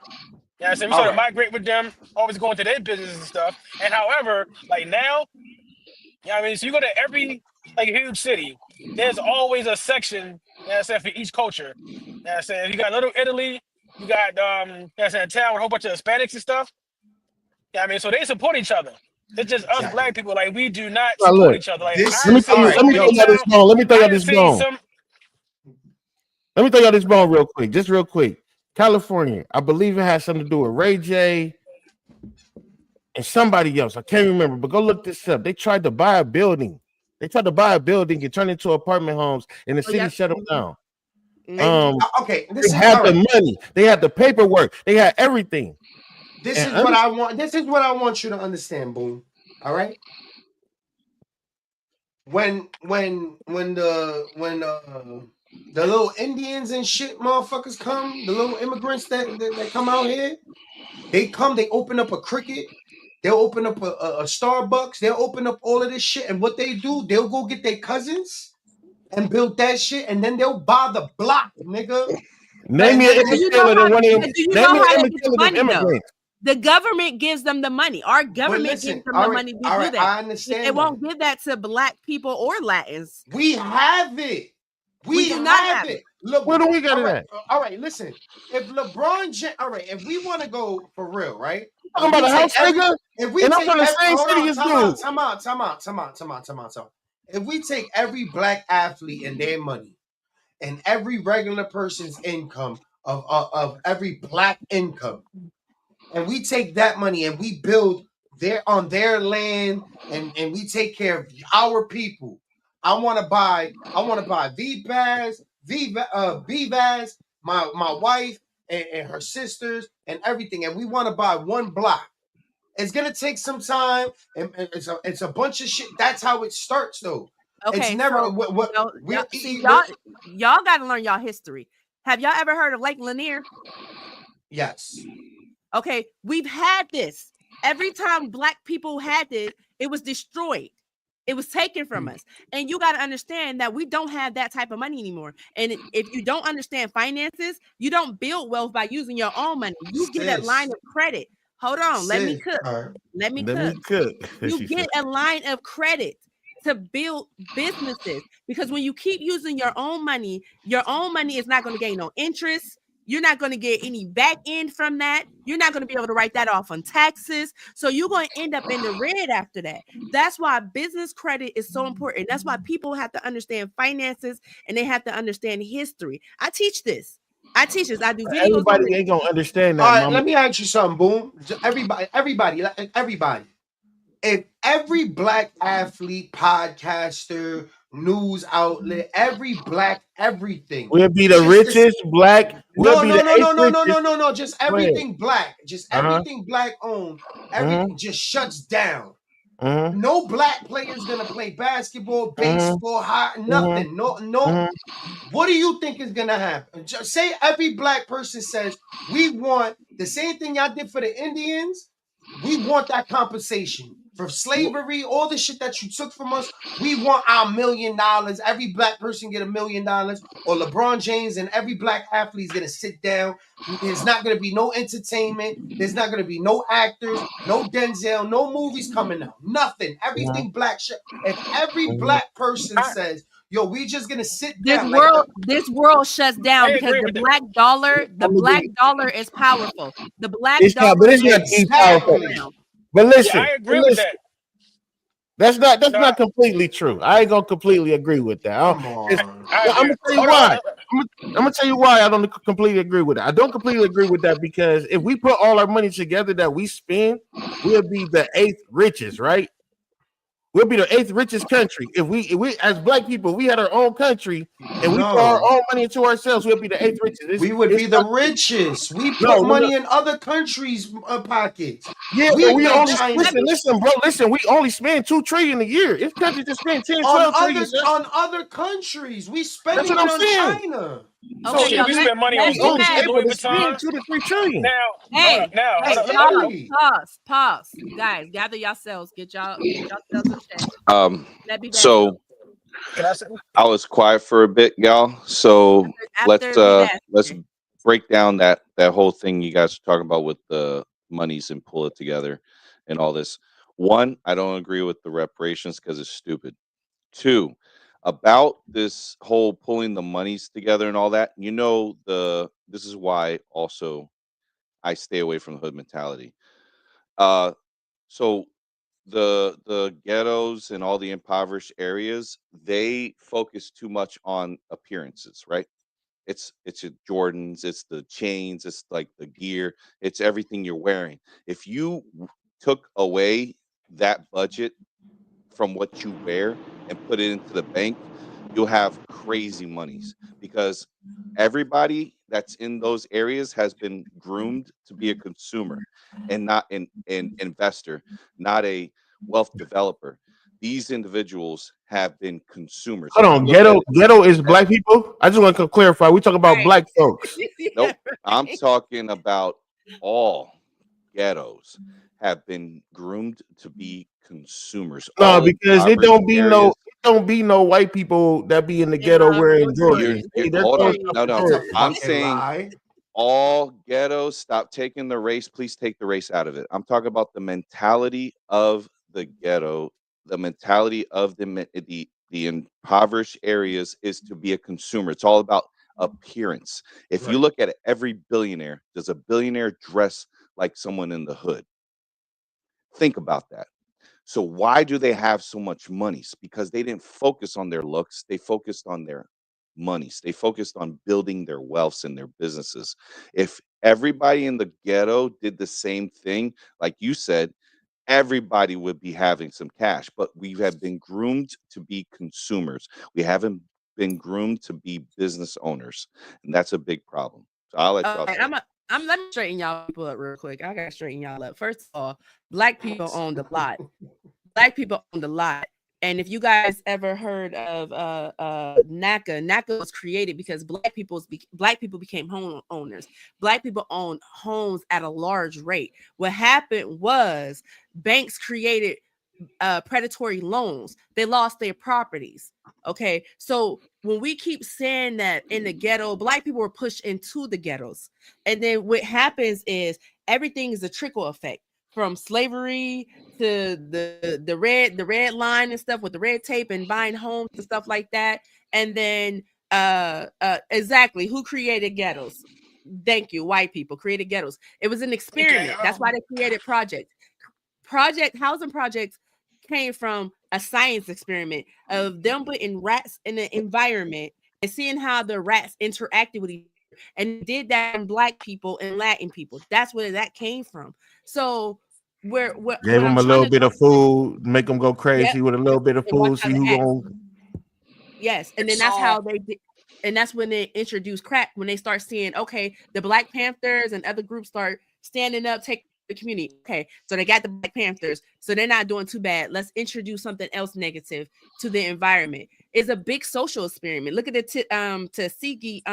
Yeah, I said we started migrating with them, always going to their business and stuff. And however, like now. Yeah, I mean, so you go to every huge city, there's always a section that's for each culture. Yeah, I you got Little Italy, you got that's in a town with a whole bunch of Hispanics and stuff. Yeah, I mean, so they support each other. It's just us black people, like we do not support each other. Like let me throw y'all this bone real quick, just real quick. California, I believe it has something to do with Ray J. And somebody else, I can't remember, but go look this up. They tried to buy a building. And turn it into apartment homes, and the city shut them down. Okay, they had the money, they had the paperwork, they had everything. This is what I want. This is what I want you to understand, Boone. All right. When the little Indians and shit motherfuckers come, the little immigrants that come out here, they open up a Cricket. They'll open up a Starbucks. They'll open up all of this shit. And what they do, they'll go get their cousins and build that shit. And then they'll buy the block, nigga. Name me an image killer than one of them. Do you know how they get the money, though? The government gives them the money. Our government gives them the money to do that. I understand. They won't give that to black people or Latins. We have it. We do not have have it. it. Where do we got All it right, at? all right. Listen, if LeBron James, all right, if we want to go for real, right? Talking about a house nigga, If we and I'm take from the every, same hold city on, as time dude. out, time out, time out, time out, time out, time out, time out. If we take every black athlete and their money and every regular person's income of every black income, and we take that money and we build their land and we take care of our people. I want to buy VVAS, my wife and her sisters and everything, and we want to buy one block. It's gonna take some time, and it's a bunch of shit. That's how it starts, though. It's Okay, never so what we're see we're y'all got to learn y'all history. Have y'all ever heard of Lake Lanier? yes. Okay, we've had this. Every time black people had this, it was destroyed. It was taken from us. And you got to understand that we don't have that type of money anymore. And if you don't understand finances, you don't build wealth by using your own money. You get a line Sis, of credit. Hold on, let me cook. all right. Let me Let cook. me cook. You She get said. a line of credit to build businesses, because when you keep using your own money is not going to gain no interest. You're not going to get any back end from that. You're not going to be able to write that off on taxes. So you're going to end up in the red after that. That's why business credit is so important. That's why people have to understand finances and they have to understand history. I teach this. I do videos on Everybody it. ain't gonna understand All that, right, mama. let me ask you something, Boom. Everybody. If every black athlete, podcaster, news outlet, every black everything, We'll be the just this, richest black. We'll no, be no, the no, eighth no, no, no, no, richest. no, no, just Go ahead. everything black, just Uh everything black owned, huh. everything just shuts down. Uh No black players gonna play basketball, huh. baseball, hockey, Uh nothing. No. huh. What do you think is gonna happen? Just say every black person says we want the same thing y'all did for the Indians. We want that compensation for slavery, all the shit that you took from us. We want our $1,000,000. Every black person get $1,000,000, or LeBron James and every black athlete is gonna sit down. There's not gonna be no entertainment. There's not gonna be no actors, no Denzel, no movies coming out. Nothing. Uh Everything black shit. If every huh. black person says, "Yo, we just gonna sit This down," like world, this world shuts down I because agree the with that. black dollar, the I'm gonna black give. dollar is powerful. The black It's not, dollar but it's makes not too people move powerful. exactly. around. But Yeah, listen, I but agree with listen. that. That's No, not completely true. I ain't gonna completely agree with that. Come It's, on. I I'm agree. gonna tell you Hold on. why. I'm gonna tell you why I don't completely agree with that. I don't completely agree with that because if we put all our money together that we spend, we'll be the eighth richest, right? We'll be the eighth richest country. If we as black people, we had our own country and we put our No. own money into ourselves, we'll be the eighth richest. We would It's be the not, richest. We no, put money in other countries' pockets. yeah, but We we like only China. listen, bro. Listen, we only spend 2 trillion a year. This country just spend 10, On 12 trillion. other Sir. on other countries. We That's spending what it I'm on saying. China. So Okay, Shit, if y'all, we spend money on let's we only Gucci, have, able Louis to spend Vuitton. 2 to 3 trillion. Now, hey, hold hey, on, pause, hold on. Exactly. pause. Guys, gather yourselves. Get yourselves in check. Um, Let be bad so joke. Can I say? I was quiet for a bit, y'all. So After be bad. let's break down that whole thing you guys are talking about with the monies and pull it together and all this. One, I don't agree with the reparations because it's stupid. Two, about this whole pulling the monies together and all that. This is why also I stay away from the hood mentality. Uh, so the ghettos and all the impoverished areas, they focus too much on appearances, right? It's your Jordans, it's the chains, it's like the gear, it's everything you're wearing. If you took away that budget from what you wear and put it into the bank, you'll have crazy monies because everybody that's in those areas has been groomed to be a consumer and not an investor, not a wealth developer. These individuals have been consumers. Hold If you on, look at it, ghetto is black people. I just want to clarify. We talk about Right. black folks. Yeah, nope, I'm right. talking about all ghettos have been groomed to be consumers. No, All because impoverished areas. it don't be no white people that be in the And no wearing Jordans. Jordans. You're They're hold throwing on. stuff No, for That's no. a Jordan. I'm fucking saying lie. all ghettos, stop taking the race. Please take the race out of it. I'm talking about the mentality of the ghetto, the mentality of the the impoverished areas is to be a consumer. It's all about appearance. If you Right. look at every billionaire, does a billionaire dress like someone in the hood? Think about that. So why do they have so much money? It's because they didn't focus on their looks. They focused on their monies. They focused on building their wealths and their businesses. If everybody in the ghetto did the same thing, like you said, everybody would be having some cash. But we have been groomed to be consumers. We haven't been groomed to be business owners. And that's a big problem. So I'll let y'all Okay, say. let me straighten y'all people up real quick. I gotta straighten y'all up. First of all, black people own the lot. Black people own the lot. And if you guys ever heard of NACA was created because black people became home owners. Black people own homes at a large rate. What happened was banks created predatory loans. They lost their properties. Okay, so when we keep saying that in the ghetto, black people were pushed into the ghettos, and then what happens is everything is a trickle effect from slavery to the red line and stuff with the red tape and buying homes and stuff like that. And then exactly who created ghettos? Thank you, white people created ghettos. It was an experiment. That's why they created housing projects came from a science experiment of them putting rats in the environment and seeing how the rats interacted with each other, and did that in black people and Latin people. That's where that came from. So Gave what I'm them a trying little to bit of food, make them go yep, crazy with a little bit of and watch food. how See they who act. going. Yes, and then that's how they did. And that's when they introduced crack, when they start seeing, okay, the Black Panthers and other groups start standing up, taking the community. Okay, so they got the Black Panthers, so they're not doing too bad. Let's introduce something else negative to the environment. It's a big social experiment. Look at the Tuskegee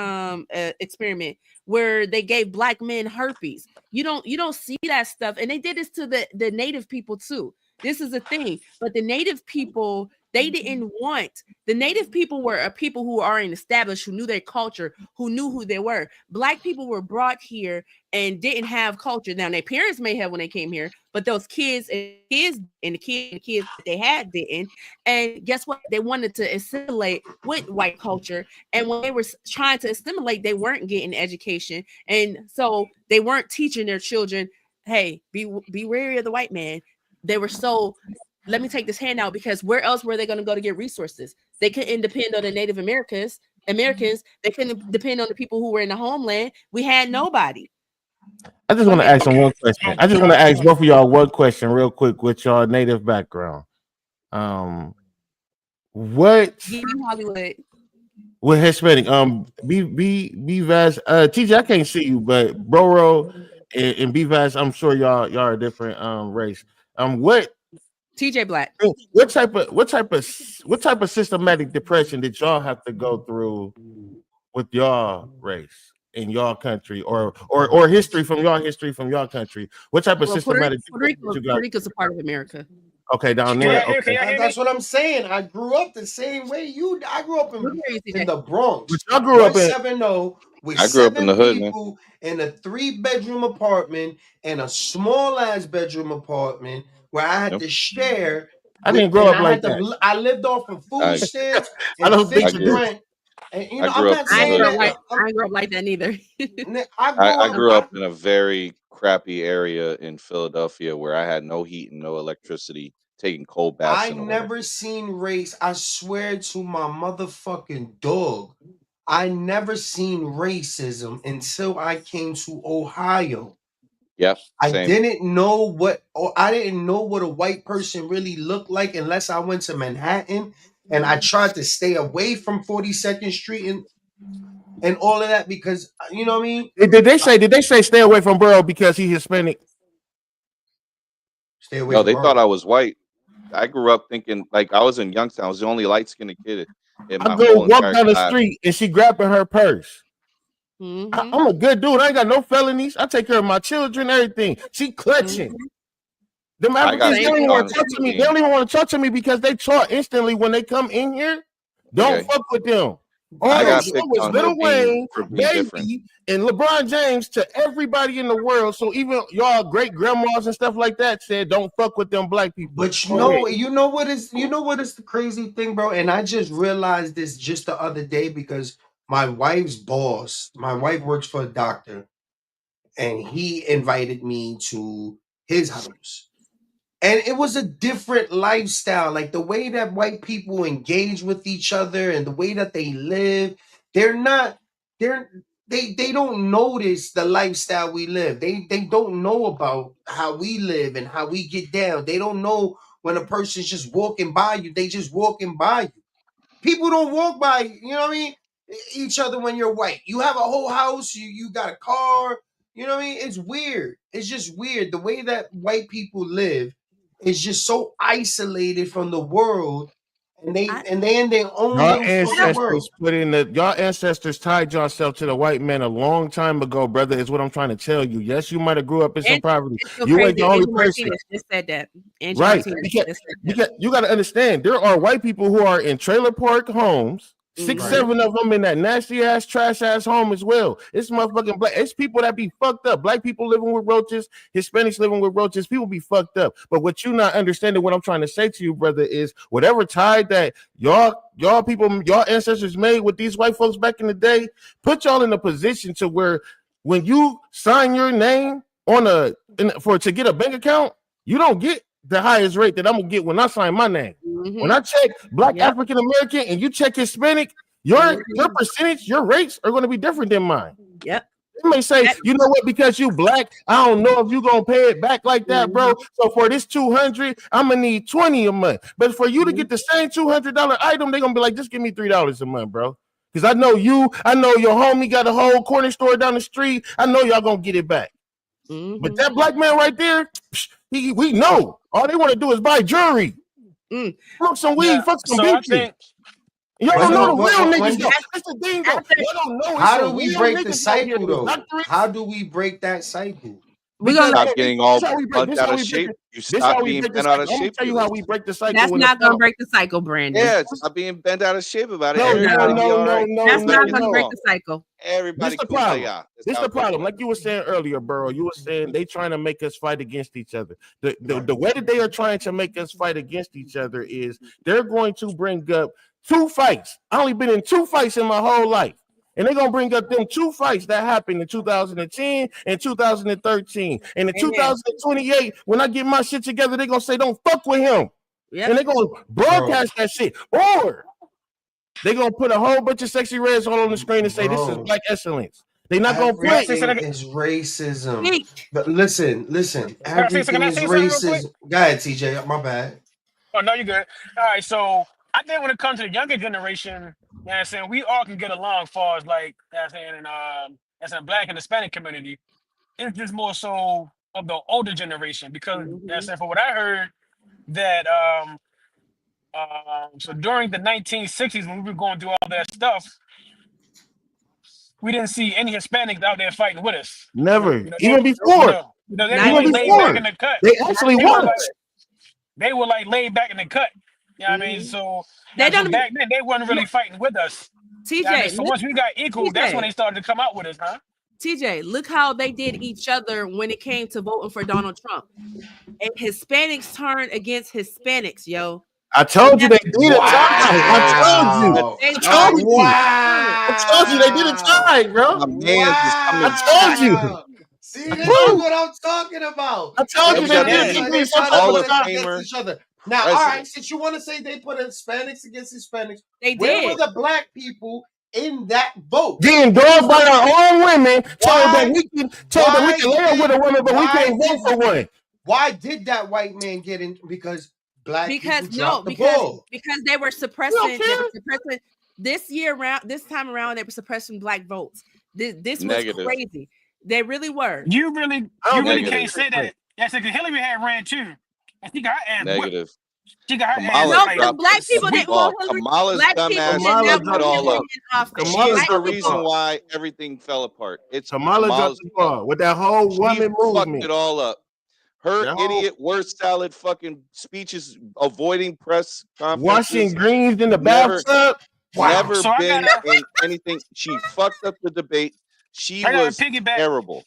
experiment where they gave black men herpes. You don't see that stuff, and they did this to the native people too. This is a thing, but the native people, they didn't want. The native people were a people who are established, who knew their culture, who knew who they were. Black people were brought here and didn't have culture. Now, their parents may have when they came here, but those kids and the kids that they had didn't. And guess what? They wanted to assimilate with white culture. And when they were trying to assimilate, they weren't getting education. And so they weren't teaching their children, hey, be wary of the white man. They were so, let me take this handout, because where else were they going to go to get resources? They couldn't depend on the Native Americans. They couldn't depend on the people who were in the homeland. We had nobody. I just want to ask them one question. I just want to ask both of y'all one question real quick with your native background. What Hollywood with Hispanic? B Vaz, TJ, I can't see you, but Broro and B Vaz, I'm sure y'all are a different race. What TJ Black. what type of systematic depression did y'all have to go through with y'all race in y'all country, or history from y'all country? What type of systematic depression you got? Puerto Rico's a part of America. Okay, down there. Can Okay. y'all hear me? That's what I'm saying. I grew up the same way you. I grew up in the Bronx. But y'all grew up in. 170 with I grew up in 7 the hood, man. people in a 3-bedroom apartment and a small ass bedroom apartment where I had Yep. to share. I didn't grow up like that. I lived off of food I stamps I and don't think fixed you did. rent. And I I'm grew up not in the I ain't saying hood. grow up that. like I ain't grow up like that neither. I grew up in a very crappy area in Philadelphia where I had no heat and no electricity, taking cold baths I in the winter. never seen race. I swear to my motherfucking dog. I never seen racism until I came to Ohio. Yep, I same. didn't know what a white person really looked like unless I went to Manhattan and I tried to stay away from 42nd Street and all of that because you know what I mean? Did they say stay away from Burrow because he's Hispanic? Stay away No, from they thought Burrow. I was white. I grew up thinking like I was in Youngstown. I was the only light skinned kid in I my go whole walk entire down the class. street and she grabbing her purse. Mhm. I'm a good dude. I ain't got no felonies. I take care of my children, everything. She clutching. Them I got Africans, they don't picked even want on to at talk the to me. They game. don't even want to talk to me because they taught instantly when they come in here. Don't Okay. fuck with them. On I the got show picked was on for Lil Wayne, being different. Baby, and LeBron James to everybody in the world. So even y'all great grandmas and stuff like that said, "Don't fuck with them black people." But Okay. you know what is the crazy thing, bro? And I just realized this just the other day because my wife's boss, my wife works for a doctor, and he invited me to his house. And it was a different lifestyle. Like the way that white people engage with each other and the way that they live, they're not, they're they don't notice the lifestyle we live. They don't know about how we live and how we get down. They don't know when a person's just walking by you, they just walking by you. People don't walk by, you know what I mean? Each other when you're white. You have a whole house, you got a car, you know what I mean? It's weird. It's just weird. The way that white people live is just so isolated from the world, and they in their own Y'all little fucking world. ancestors y'all ancestors tied yourself to the white man a long time ago, brother. Is what I'm trying to tell you. Yes, you might have grew up in some And poverty. it's so You ain't crazy. the only Angie person. Martinez just said that. Angie Right. Martinez just said that. You got to understand there are white people who are in trailer park homes, 6, Right. 7 of them in that nasty ass, trash ass home as well. It's motherfucking black. It's people that be fucked up. Black people living with roaches, Hispanics living with roaches. People be fucked up. But what you not understanding, what I'm trying to say to you, brother, is whatever tide that y'all people, y'all ancestors made with these white folks back in the day, put y'all in a position to where when you sign your name on to get a bank account, you don't get the highest rate that I'm gonna get when I sign my name. Mhm. When I check Black Yep. African American and you check Hispanic, your percentage, your rates are going to be different than mine. Yep. You may say, you know what, because you black, I don't know if you gonna pay it back like that, bro. So for this 200, I'm gonna need 20 a month. But for you to get the same $200 item, they're gonna be like, just give me $3 a month, bro. Because I know your homie got a whole corner store down the street. I know y'all gonna get it back. But that black man right there, we know all they want to do is buy jewelry. Fuck some weed, fuck some So I bitches. think Y'all don't know the real niggas. when- That's the thing, though. Y'all don't know. How It's do some we real break the niggas out here, cycle these though? doctorates. How do we break that cycle? Stop getting all bent out of shape. You stop being bent out of I'm gonna shape. tell you how we break the cycle. That's not gonna break the cycle, Brandon. Yeah, stop being bent out of shape about it. No, Everybody be all right. That's not gonna break the cycle. Everybody This the cool. problem. Yeah, This the problem. Like you were saying earlier, bro. You were saying they trying to make us fight against each other. The way that they are trying to make us fight against each other is they're going to bring up 2 fights. I only been in 2 fights in my whole life. And they're going to bring up them 2 fights that happened in 2010 and 2013. And in 2028, when I get my shit together, they're going to say, don't fuck with him. Yep. And they're going to broadcast that shit. Or they're going to put a whole bunch of sexy reds on the screen and say, this is black excellence. They're not going to play. Everything is racism. But listen. Everything is racism. Go ahead, TJ. My bad. Oh, no, you're good. All right, so I think when it comes to the younger generation, you know what I'm saying, we all can get along as far as like, you know what I'm saying, as a black and Hispanic community. It's just more so of the older generation because, you know what I'm saying, for what I heard, that so during the 1960s when we were going through all that stuff, we didn't see any Hispanics out there fighting with us. Never. You know, even before. they were laid back in the cut. They actually was. They were like laid back in the cut. You know what I mean? So back then they weren't really fighting with us. TJ, you know I mean? So once we got equal, that's when they started to come out with us, huh? TJ, look how they did each other when it came to voting for Donald Trump. And Hispanics turned against Hispanics, yo. I told you they did a tie. I told you they did a tie, bro. I told you. See, this is what I'm talking about. I told you they did Hall of Famer. Each other. Now, all right, since you want to say they put Hispanics against Hispanics, where were the black people in that vote? Getting dogged by our own women, told that we can lay with a woman, but we can't vote for one. Why did that white man get in? Because people dropped the ball. Because they were suppressing. This time around, they were suppressing black votes. This was crazy. They really were. You really can't say that. Yes, because Hillary had ran too. And she got her ass negative. She got her ass. No, black people didn't want Hillary. Kamala's dumbass fucked it all up. She's the reason why everything fell apart. It's Kamala's fault with that whole woman movement. Fucked it all up. Her idiot word salad fucking speeches, avoiding press conferences. Washing greens in the bathtub. Wow. never So I been gotta in anything. She fucked up the debate. She I gotta was piggyback. terrible.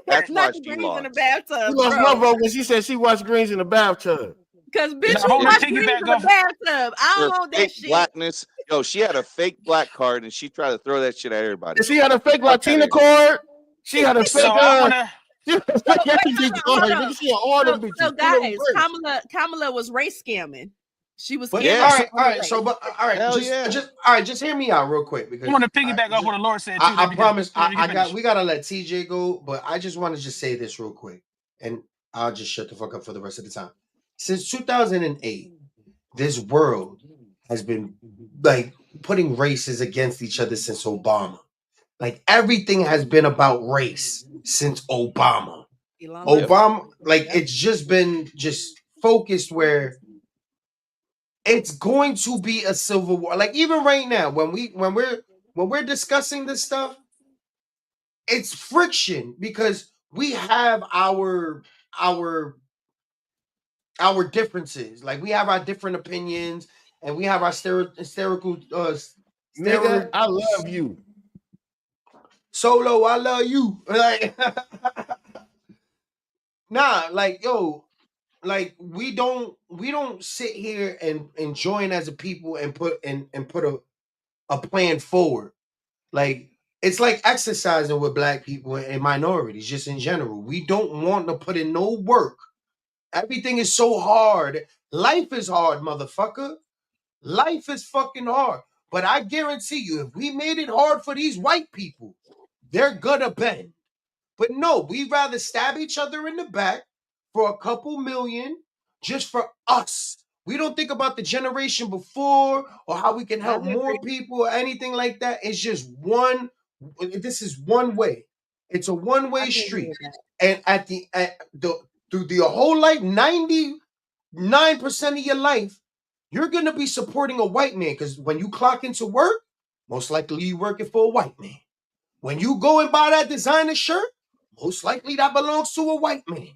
That's why Not the she greens in the lost. She bathtub, lost my bro. vote when she said she watched Greens in the bathtub. Because bitch, Now I you want It, to watch greens piggyback in the off. bathtub. I her don't want that fake shit. blackness. Yo, she had a fake black card and she tried to throw that shit at everybody. And she had a fake Fuck outta Latina here. card. She had a So fake I wanna she had a So fake wait, everything hold card. on, hold Nigga, on. she had all them So bitches. Two of them guys, braids. Kamala was race scamming. She was But scamming Yeah, people all on the right. race. So, but all right, hell yeah. just hear me out real quick I because want to piggyback off what the Lord said too. I promise Let me I got finish. we gotta let TJ go, but I just want to just say this real quick, and I'll just shut the fuck up for the rest of the time. Since 2008, this world has been like putting races against each other since Obama. Like everything has been about race since Obama. Elon Yep. Musk. Obama, like Yep. it's just been just focused where it's going to be a civil war. Like even right now, when we're discussing this stuff, it's friction because we have our our differences. Like we have our different opinions and we have our hysterical Nigga, stereo I love you. solo. I love you. Like nah, like yo, like we don't sit here and join as a people and put a plan forward. Like it's like exercising with black people and minorities, just in general. We don't want to put in no work. Everything is so hard. Life is hard, motherfucker. Life is fucking hard. But I guarantee you, if we made it hard for these white people, they're gonna bend. But no, we rather stab each other in the back for a couple million just for us. We don't think about the generation before or how we can I help agree. more people or anything like that. It's just one. This is one way. It's a one I way can agree street. with that. And at the through the whole life, 99% of your life, you're gonna be supporting a white man because when you clock into work, most likely you working for a white man. When you go and buy that designer shirt, most likely that belongs to a white man.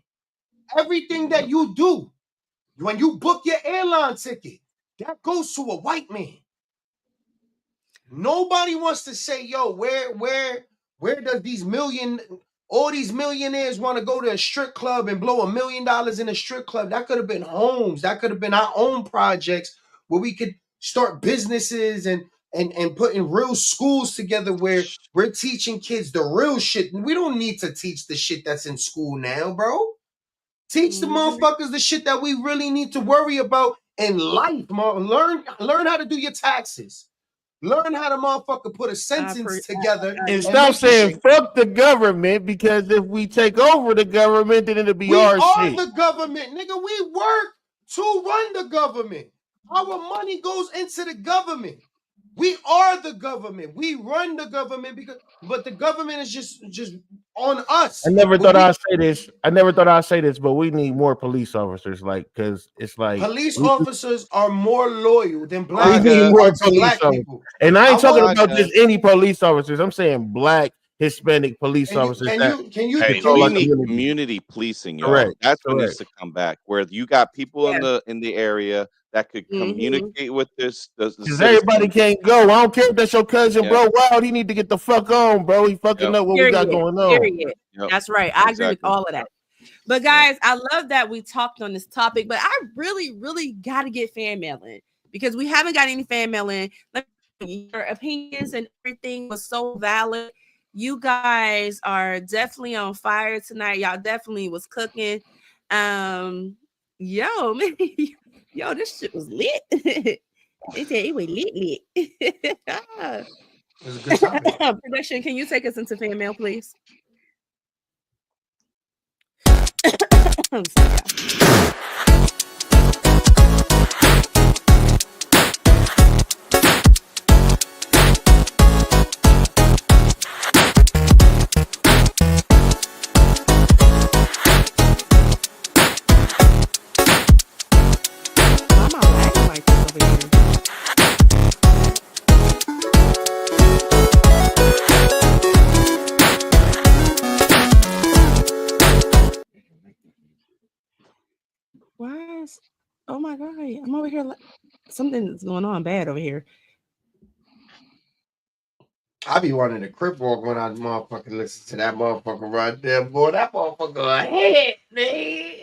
Everything that you do, when you book your airline ticket, that goes to a white man. Nobody wants to say, yo, where does all these millionaires want to go to a strip club and blow $1 million in a strip club? That could have been homes. That could have been our own projects where we could start businesses and putting real schools together where we're teaching kids the real shit. We don't need to teach the shit that's in school now, bro. Teach the motherfuckers the shit that we really need to worry about in life, man. Learn how to do your taxes. Learn how to motherfucker put a sentence together And and stop make your saying shit. fuck the government because if we take over the government, then it'll be We our are shit. the government, nigga. We work to run the government. Our money goes into the government. We are the government. We run the government but the government is just on us. I never But thought we I'd say this. I never thought I'd say this, but we need more police officers, like, because it's like police officers are more loyal than we black need MAGA, more to police black officers. people. And I I ain't talking want about MAGA. just any police officers. I'm saying black, Hispanic police can you officers can that you can you Hey, can control we our you need community. community policing, y'all. Correct. That's what needs Correct. to come back. Where you got people Yeah. in the area that could Mm-hmm. communicate with the Because everybody citizens. can't go. I don't care if that's your cousin, Yep, bro. Wow, he need to get the fuck on, bro. He fucking yep, up what we got Period. going on. Period. yep. That's right. I agree with Exactly. all of that. But Yep. guys, I love that we talked on this topic, but I really, really got to get fan mail in because we haven't got any fan mail in. Your opinions and everything was so valid. You guys are definitely on fire tonight. Y'all definitely was cooking. Yo, man, yo, this shit was lit. They said it was lit. It was a good topic. Production, can you take us into fan mail, please? I'm sorry, y'all. Why am I lagging like this over here? Why is? Oh my god! I'm over here. Something's going on bad over here. I be wanting to crip walk when I motherfucking listen to that motherfucker right there, boy. That motherfucker ahead, man.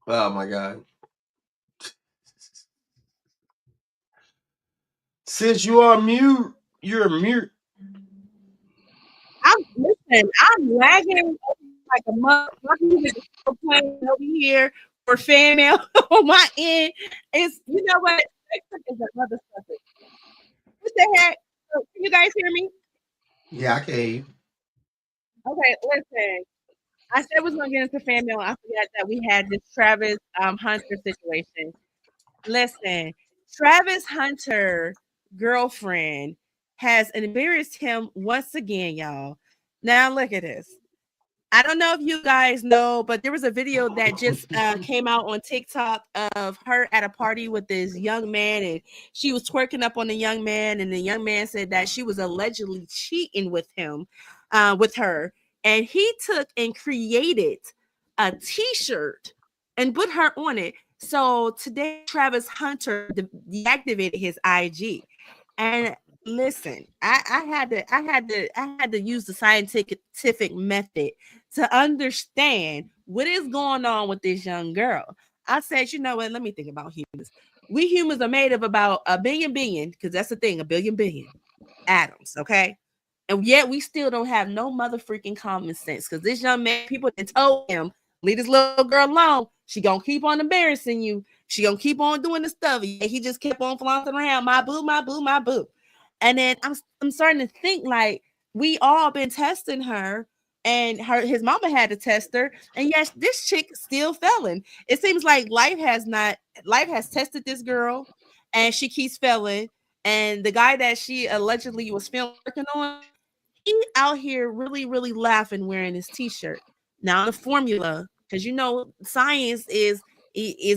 Oh my god. Since you are mute, you're mute. I'm lagging like a motherfucker playing over here for fan mail on my end. It's you know what? TikTok is another subject. What the heck? So, can you guys hear me? Yeah, I can hear you. Okay, listen. I said we was gonna get into fan mail. I forgot that we had this Travis Hunter situation. Listen, Travis Hunter girlfriend has embarrassed him once again, y'all. Now look at this. I don't know if you guys know, but there was a video that just came out on TikTok of her at a party with this young man, and she was twerking up on the young man, and the young man said that she was allegedly cheating with him, with her, and he took and created a T-shirt and put her on it. So today, Travis Hunter deactivated his IG, and listen, I had to use the scientific method to understand what is going on with this young girl. I said, you know what? Let me think about humans. We humans are made of about a billion, because that's the thing, a billion atoms, okay? And yet we still don't have no mother freaking common sense. Because this young man, people that told him, leave this little girl alone. She gonna keep on embarrassing you. She gonna keep on doing the stuff. He just kept on flaunting around, my boo, my boo, my boo. And then I'm starting to think like we all been testing her, and his mama had to test her, and yes, this chick still failing. It seems like life has tested this girl, and she keeps failing. And the guy that she allegedly was working on, he out here really laughing wearing his t-shirt. Now the formula, because you know science is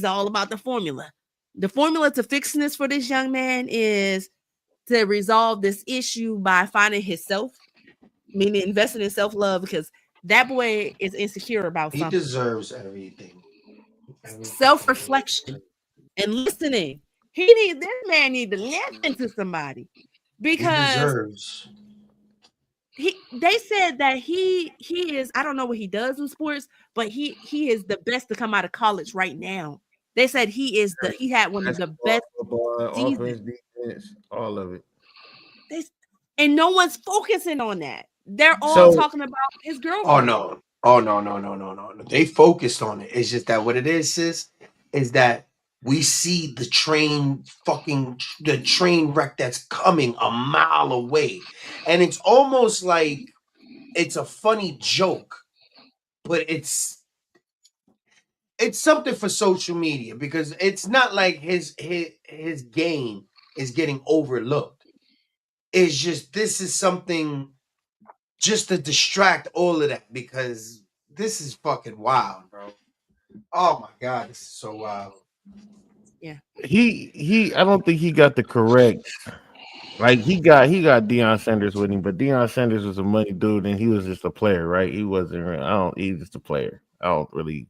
all about the formula. The formula to fixing this for this young man is to resolve this issue by finding himself, meaning investing in self-love, because that boy is insecure about He something. deserves everything. Every fucking thing. Self-reflection and listening. This man need to listen to somebody, He because deserves. they said that he is, I don't know what he does in sports, but he is the best to come out of college right now. They said he had one of the Basketball, best football, seasons. offense, defense, all of it. They, and no one's focusing on that. They're all So talking about his Oh girlfriend. no. Oh no. They focused on it. It's just that what it is, sis, is that we see the train wreck that's coming a mile away. And it's almost like it's a funny joke, but it's something for social media because it's not like his game is getting overlooked. It's just this is something just to distract all of that because this is fucking wild, bro. Oh my god, this is so wild. Yeah. he I don't think he got the correct, like he got Deion Sanders with him, but Deion Sanders was a money dude and he was just a player, right? He wasn't I don't he's just a player. I don't really,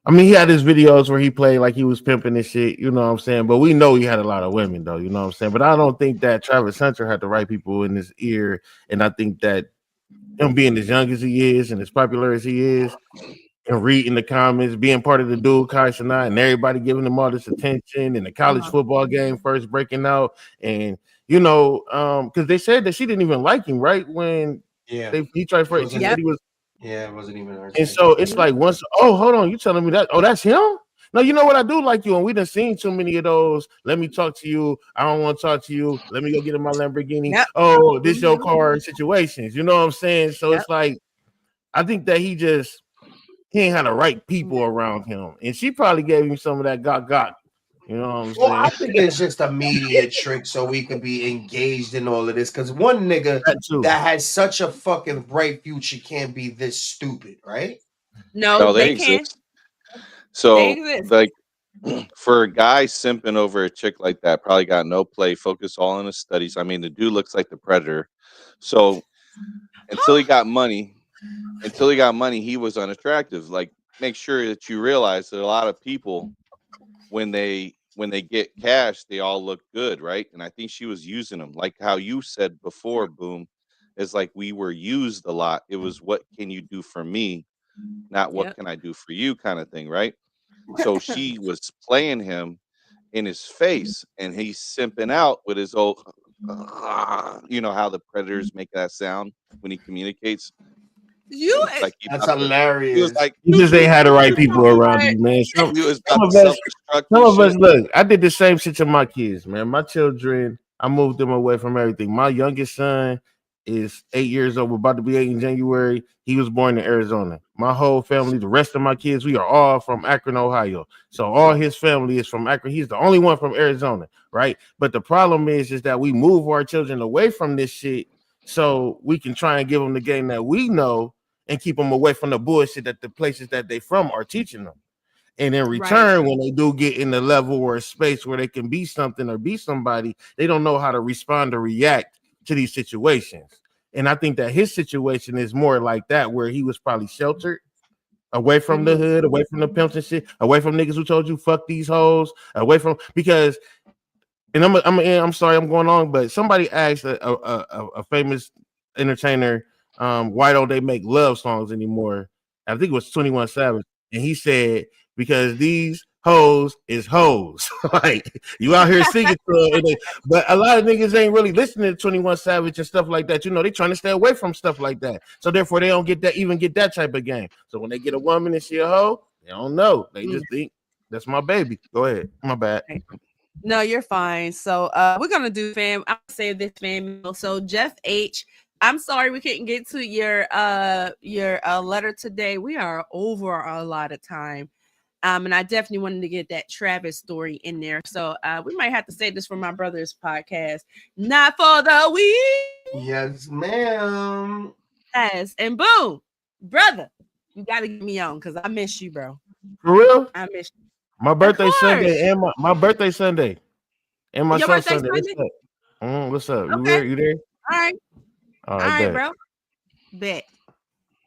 I mean, he had his videos where he played like he was pimping and shit, you know what I'm saying? But we know he had a lot of women though, you know what I'm saying? But I don't think that Travis Hunter had the right people in his ear. And I think that him being as young as he is and as popular as he is, and reading the comments, being part of the dude Kai Sinat, and everybody giving him all this attention, and the college Uh-huh. football game first breaking out, and you know, because they said that she didn't even like him, right? When Yeah, he tried it first, she wasn't. said Yep. he was, Yeah, it wasn't even her and type. so it's like once, oh, hold on, you telling me that? Oh, that's him? No, you know what? I do like you, and we done seen too many of those. Let me talk to you. I don't want to talk to you. Let me go get in my Lamborghini. Yep. Oh, this your Mhm. car situations. You know what I'm saying? So Yep. it's like I think that he ain't had the right Yeah. people around him, and she probably gave him some of that got. You know what I'm Well, I saying? think it's just a media trick so we could be engaged in all of this. Because one nigga That too. that has such a fucking bright future can't be this stupid, right? No, No, they they can. exist. They So, exist. like, for a guy simping over a chick like that, probably got no play, focus all on his studies. I mean, the dude looks like the predator. So, until he got money, he was unattractive. Like, make sure that you realize that a lot of people when they get cash, they all look good, right? And I think she was using them, like how you said before, Boom, is like we were used a lot. It was what can you do for me, not what Yep. can I do for you, kind of thing, right? So she was playing him in his face, and he's simping out with his old, you know how the predators make that sound when he communicates. You It's like he That's about to. He was hilarious. like You you just ain't had the he right was, people around right. you, man. he was Some about to of us, self destruct some and of us, shit. look. I did the same shit to my kids, man. My children, I moved them away from everything. My youngest son is 8 years old. We're about to be 8 in January. He was born in Arizona. My whole family, the rest of my kids, we are all from Akron, Ohio. So all his family is from Akron. He's the only one from Arizona, right? But the problem is that we move our children away from this shit so we can try and give them the game that we know and keep them away from the bullshit that the places that they from are teaching them. And in Right. return, when they do get in the level or a space where they can be something or be somebody, they don't know how to respond or react to these situations. And I think that his situation is more like that, where he was probably sheltered away from the Mhm. hood, away from the pimps and shit, away from niggas who told you fuck these hoes, away from because. And I'm sorry I'm going on, but somebody asked a famous entertainer, why don't they make love songs anymore? I think it was 21 Savage, and he said because these hoes is hoes. Like you out here singing to them, but a lot of niggas ain't really listening to 21 Savage and stuff like that. You know, they trying to stay away from stuff like that. So therefore, they don't get that type of game. So when they get a woman and she a hoe, they don't know. They just think that's my baby. Go ahead, my bad. No, you're fine. So we're gonna do fam. I'm gonna save this fam. So Jeff H. I'm sorry we couldn't get to your letter today. We are over a lot of time. And I definitely wanted to get that Travis story in there. So we might have to save this for my brother's podcast. Not for the week. Yes, ma'am. Yes. And boom, brother, you gotta get me on because I miss you, bro. For real? I miss you. My Of birthday course. Sunday and my birthday Sunday and my Your son's birthday Sunday. What's Sunday? up? What's up? You Okay. there? You there? All right. All All right, right, bet. bro. Bet.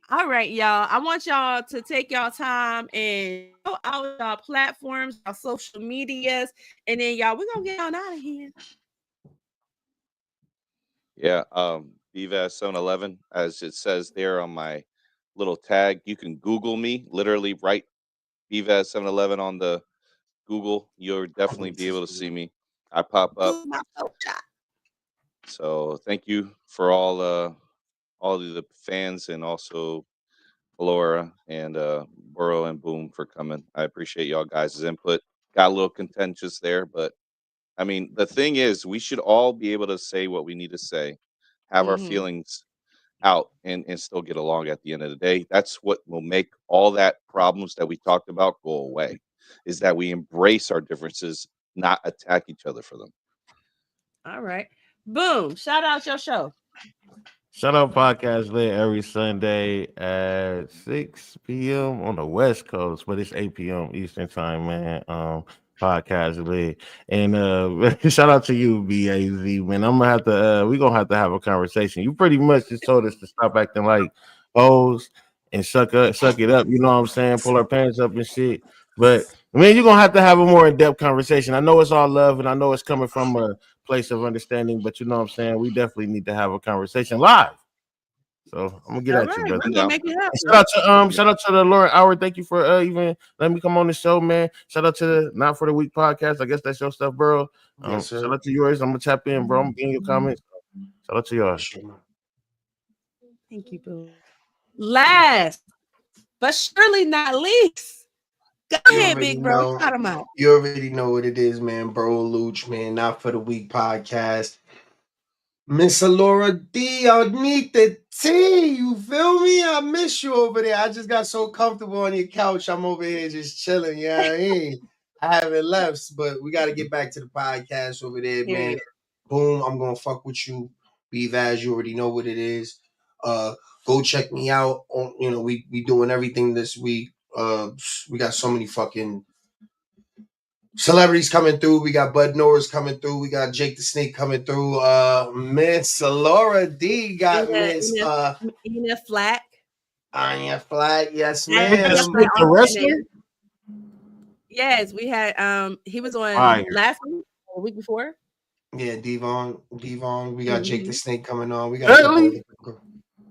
All right, y'all. I want y'all to take y'all time and go out y'all platforms, our social medias, and then y'all, we're gonna get on out of here. Yeah, BVAS 711, as it says there on my little tag. You can Google me, literally write BVAS 711 on the Google. You'll definitely be able to see me. I pop up. My culture. So thank you for all of the fans and also Laura and Burrow and Boom for coming. I appreciate y'all guys' input. Got a little contentious there, but I mean, the thing is, we should all be able to say what we need to say, have our Mm-hmm. feelings out, and still get along at the end of the day. That's what will make all that problems that we talked about go away, is that we embrace our differences, not attack each other for them. All right. Boom. Shout out your show. Shut Up Podcast lit every Sunday at 6 p.m. on the West Coast, but it's 8 p.m. Eastern time, man. Podcast lit. And shout out to you, BAZ, man. I'm gonna have to we're gonna have a conversation. You pretty much just told us to stop acting like hoes and suck it up, you know what I'm saying? Pull our pants up and shit. But I mean, you're gonna have to have a more in-depth conversation. I know it's all love and I know it's coming from a place of understanding, but you know what I'm saying? We definitely need to have a conversation live. So I'm gonna get All at you, right, brother. I'm we're gonna down. make it happen. Shout out to the Lauren Howard. Thank you for even letting me come on the show, man. Shout out to the Not for the Week podcast. I guess that's your stuff, bro. Yes, sir. Shout out to yours. I'm gonna tap in, bro. I'm getting your comments. Shout out to y'all. Sure. Thank you, Boom. Last but surely not least, go You ahead, already big bro. know. Shout them out. You already know what it is, man. Bro Luch, man. Not for the Week podcast. Miss Alora D, I need the tea. You feel me? I miss you over there. I just got so comfortable on your couch. I'm over here just chilling. You know what I mean? I haven't left, but we got to get back to the podcast over there, man. Period. Boom, I'm going to fuck with you. Be Vaz, you already know what it is. Go check me out. On, we doing everything this week. We got so many fucking celebrities coming through. We got Bud Norris coming through. We got Jake the Snake coming through. Miss Laura D got Miss Ina Flack. Anya Flat. Yes, Anya Jake the ma'am. Flack Snake, the on wrestler. CNN. Yes, we had he was on Fire. last week or the week before. Yeah, Devon. We got Jake the Mhm. Snake coming on. We got a couple Dudley, of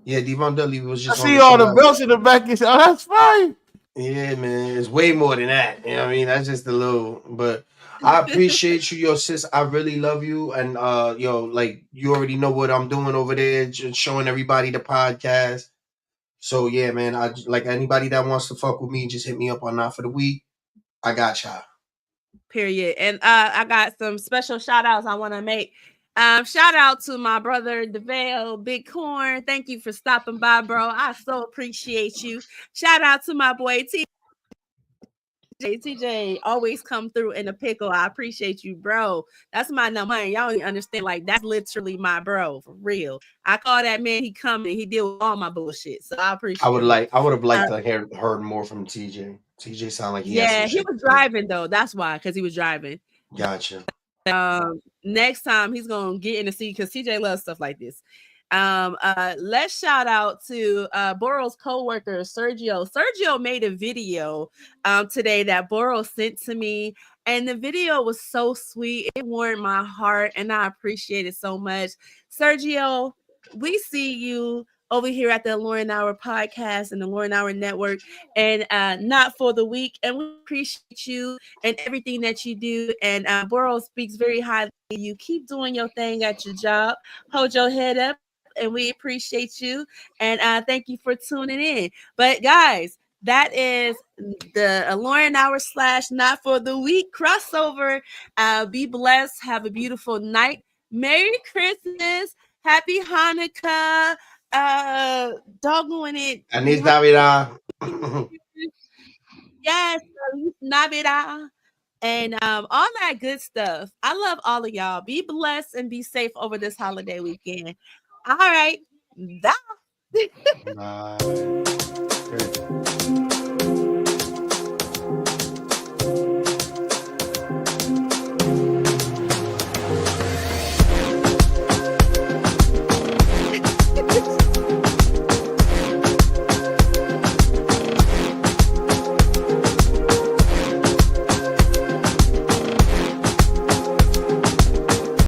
Yeah, Devon Dudley was I just on see the all show the last. belts in the back. Oh, that's fine. Yeah, man, it's way more than that. You know what I mean? That's just a little, but I appreciate you, yo, sis. I really love you, and yo, like you already know what I'm doing over there, just showing everybody the podcast. So yeah, man, I like anybody that wants to fuck with me, just hit me up on Not for the Week. I got y'all. Period. And I got some special shout outs I want to make. Shout out to my brother DeVale, Big Corn. Thank you for stopping by, bro. I so appreciate you. Shout out to my boy TJ always come through in a pickle. I appreciate you, bro. That's my number one. Y'all don't understand. Like, that's literally my bro, for real. I call that man, he coming, he deal with all my bullshit. So I appreciate him. I would have Uh, liked to heard more from TJ. TJ sound like he has some yeah, he shit was to say. driving though. That's why, because he was driving. Gotcha. Next time he's gonna get in the seat because CJ loves stuff like this. Let's shout out to Boro's co-worker Sergio. Sergio made a video today that Boro sent to me, and the video was so sweet. It warmed my heart, and I appreciate it so much. Sergio, we see you over here at the Lauren Hour podcast and the Lauren Hour Network, and Not for the Week, and we appreciate you and everything that you do. And Boro speaks very highly of you. Keep doing your thing at your job. Hold your head up, and we appreciate you. And thank you for tuning in. But guys, that is the Lauren Hour / Not for the Week crossover. Be blessed. Have a beautiful night. Merry Christmas. Happy Hanukkah. Doggone it. Anis Navidad. Yes, Feliz Navidad. And all that good stuff. I love all of y'all. Be blessed and be safe over this holiday weekend. All right. Bye. Bye.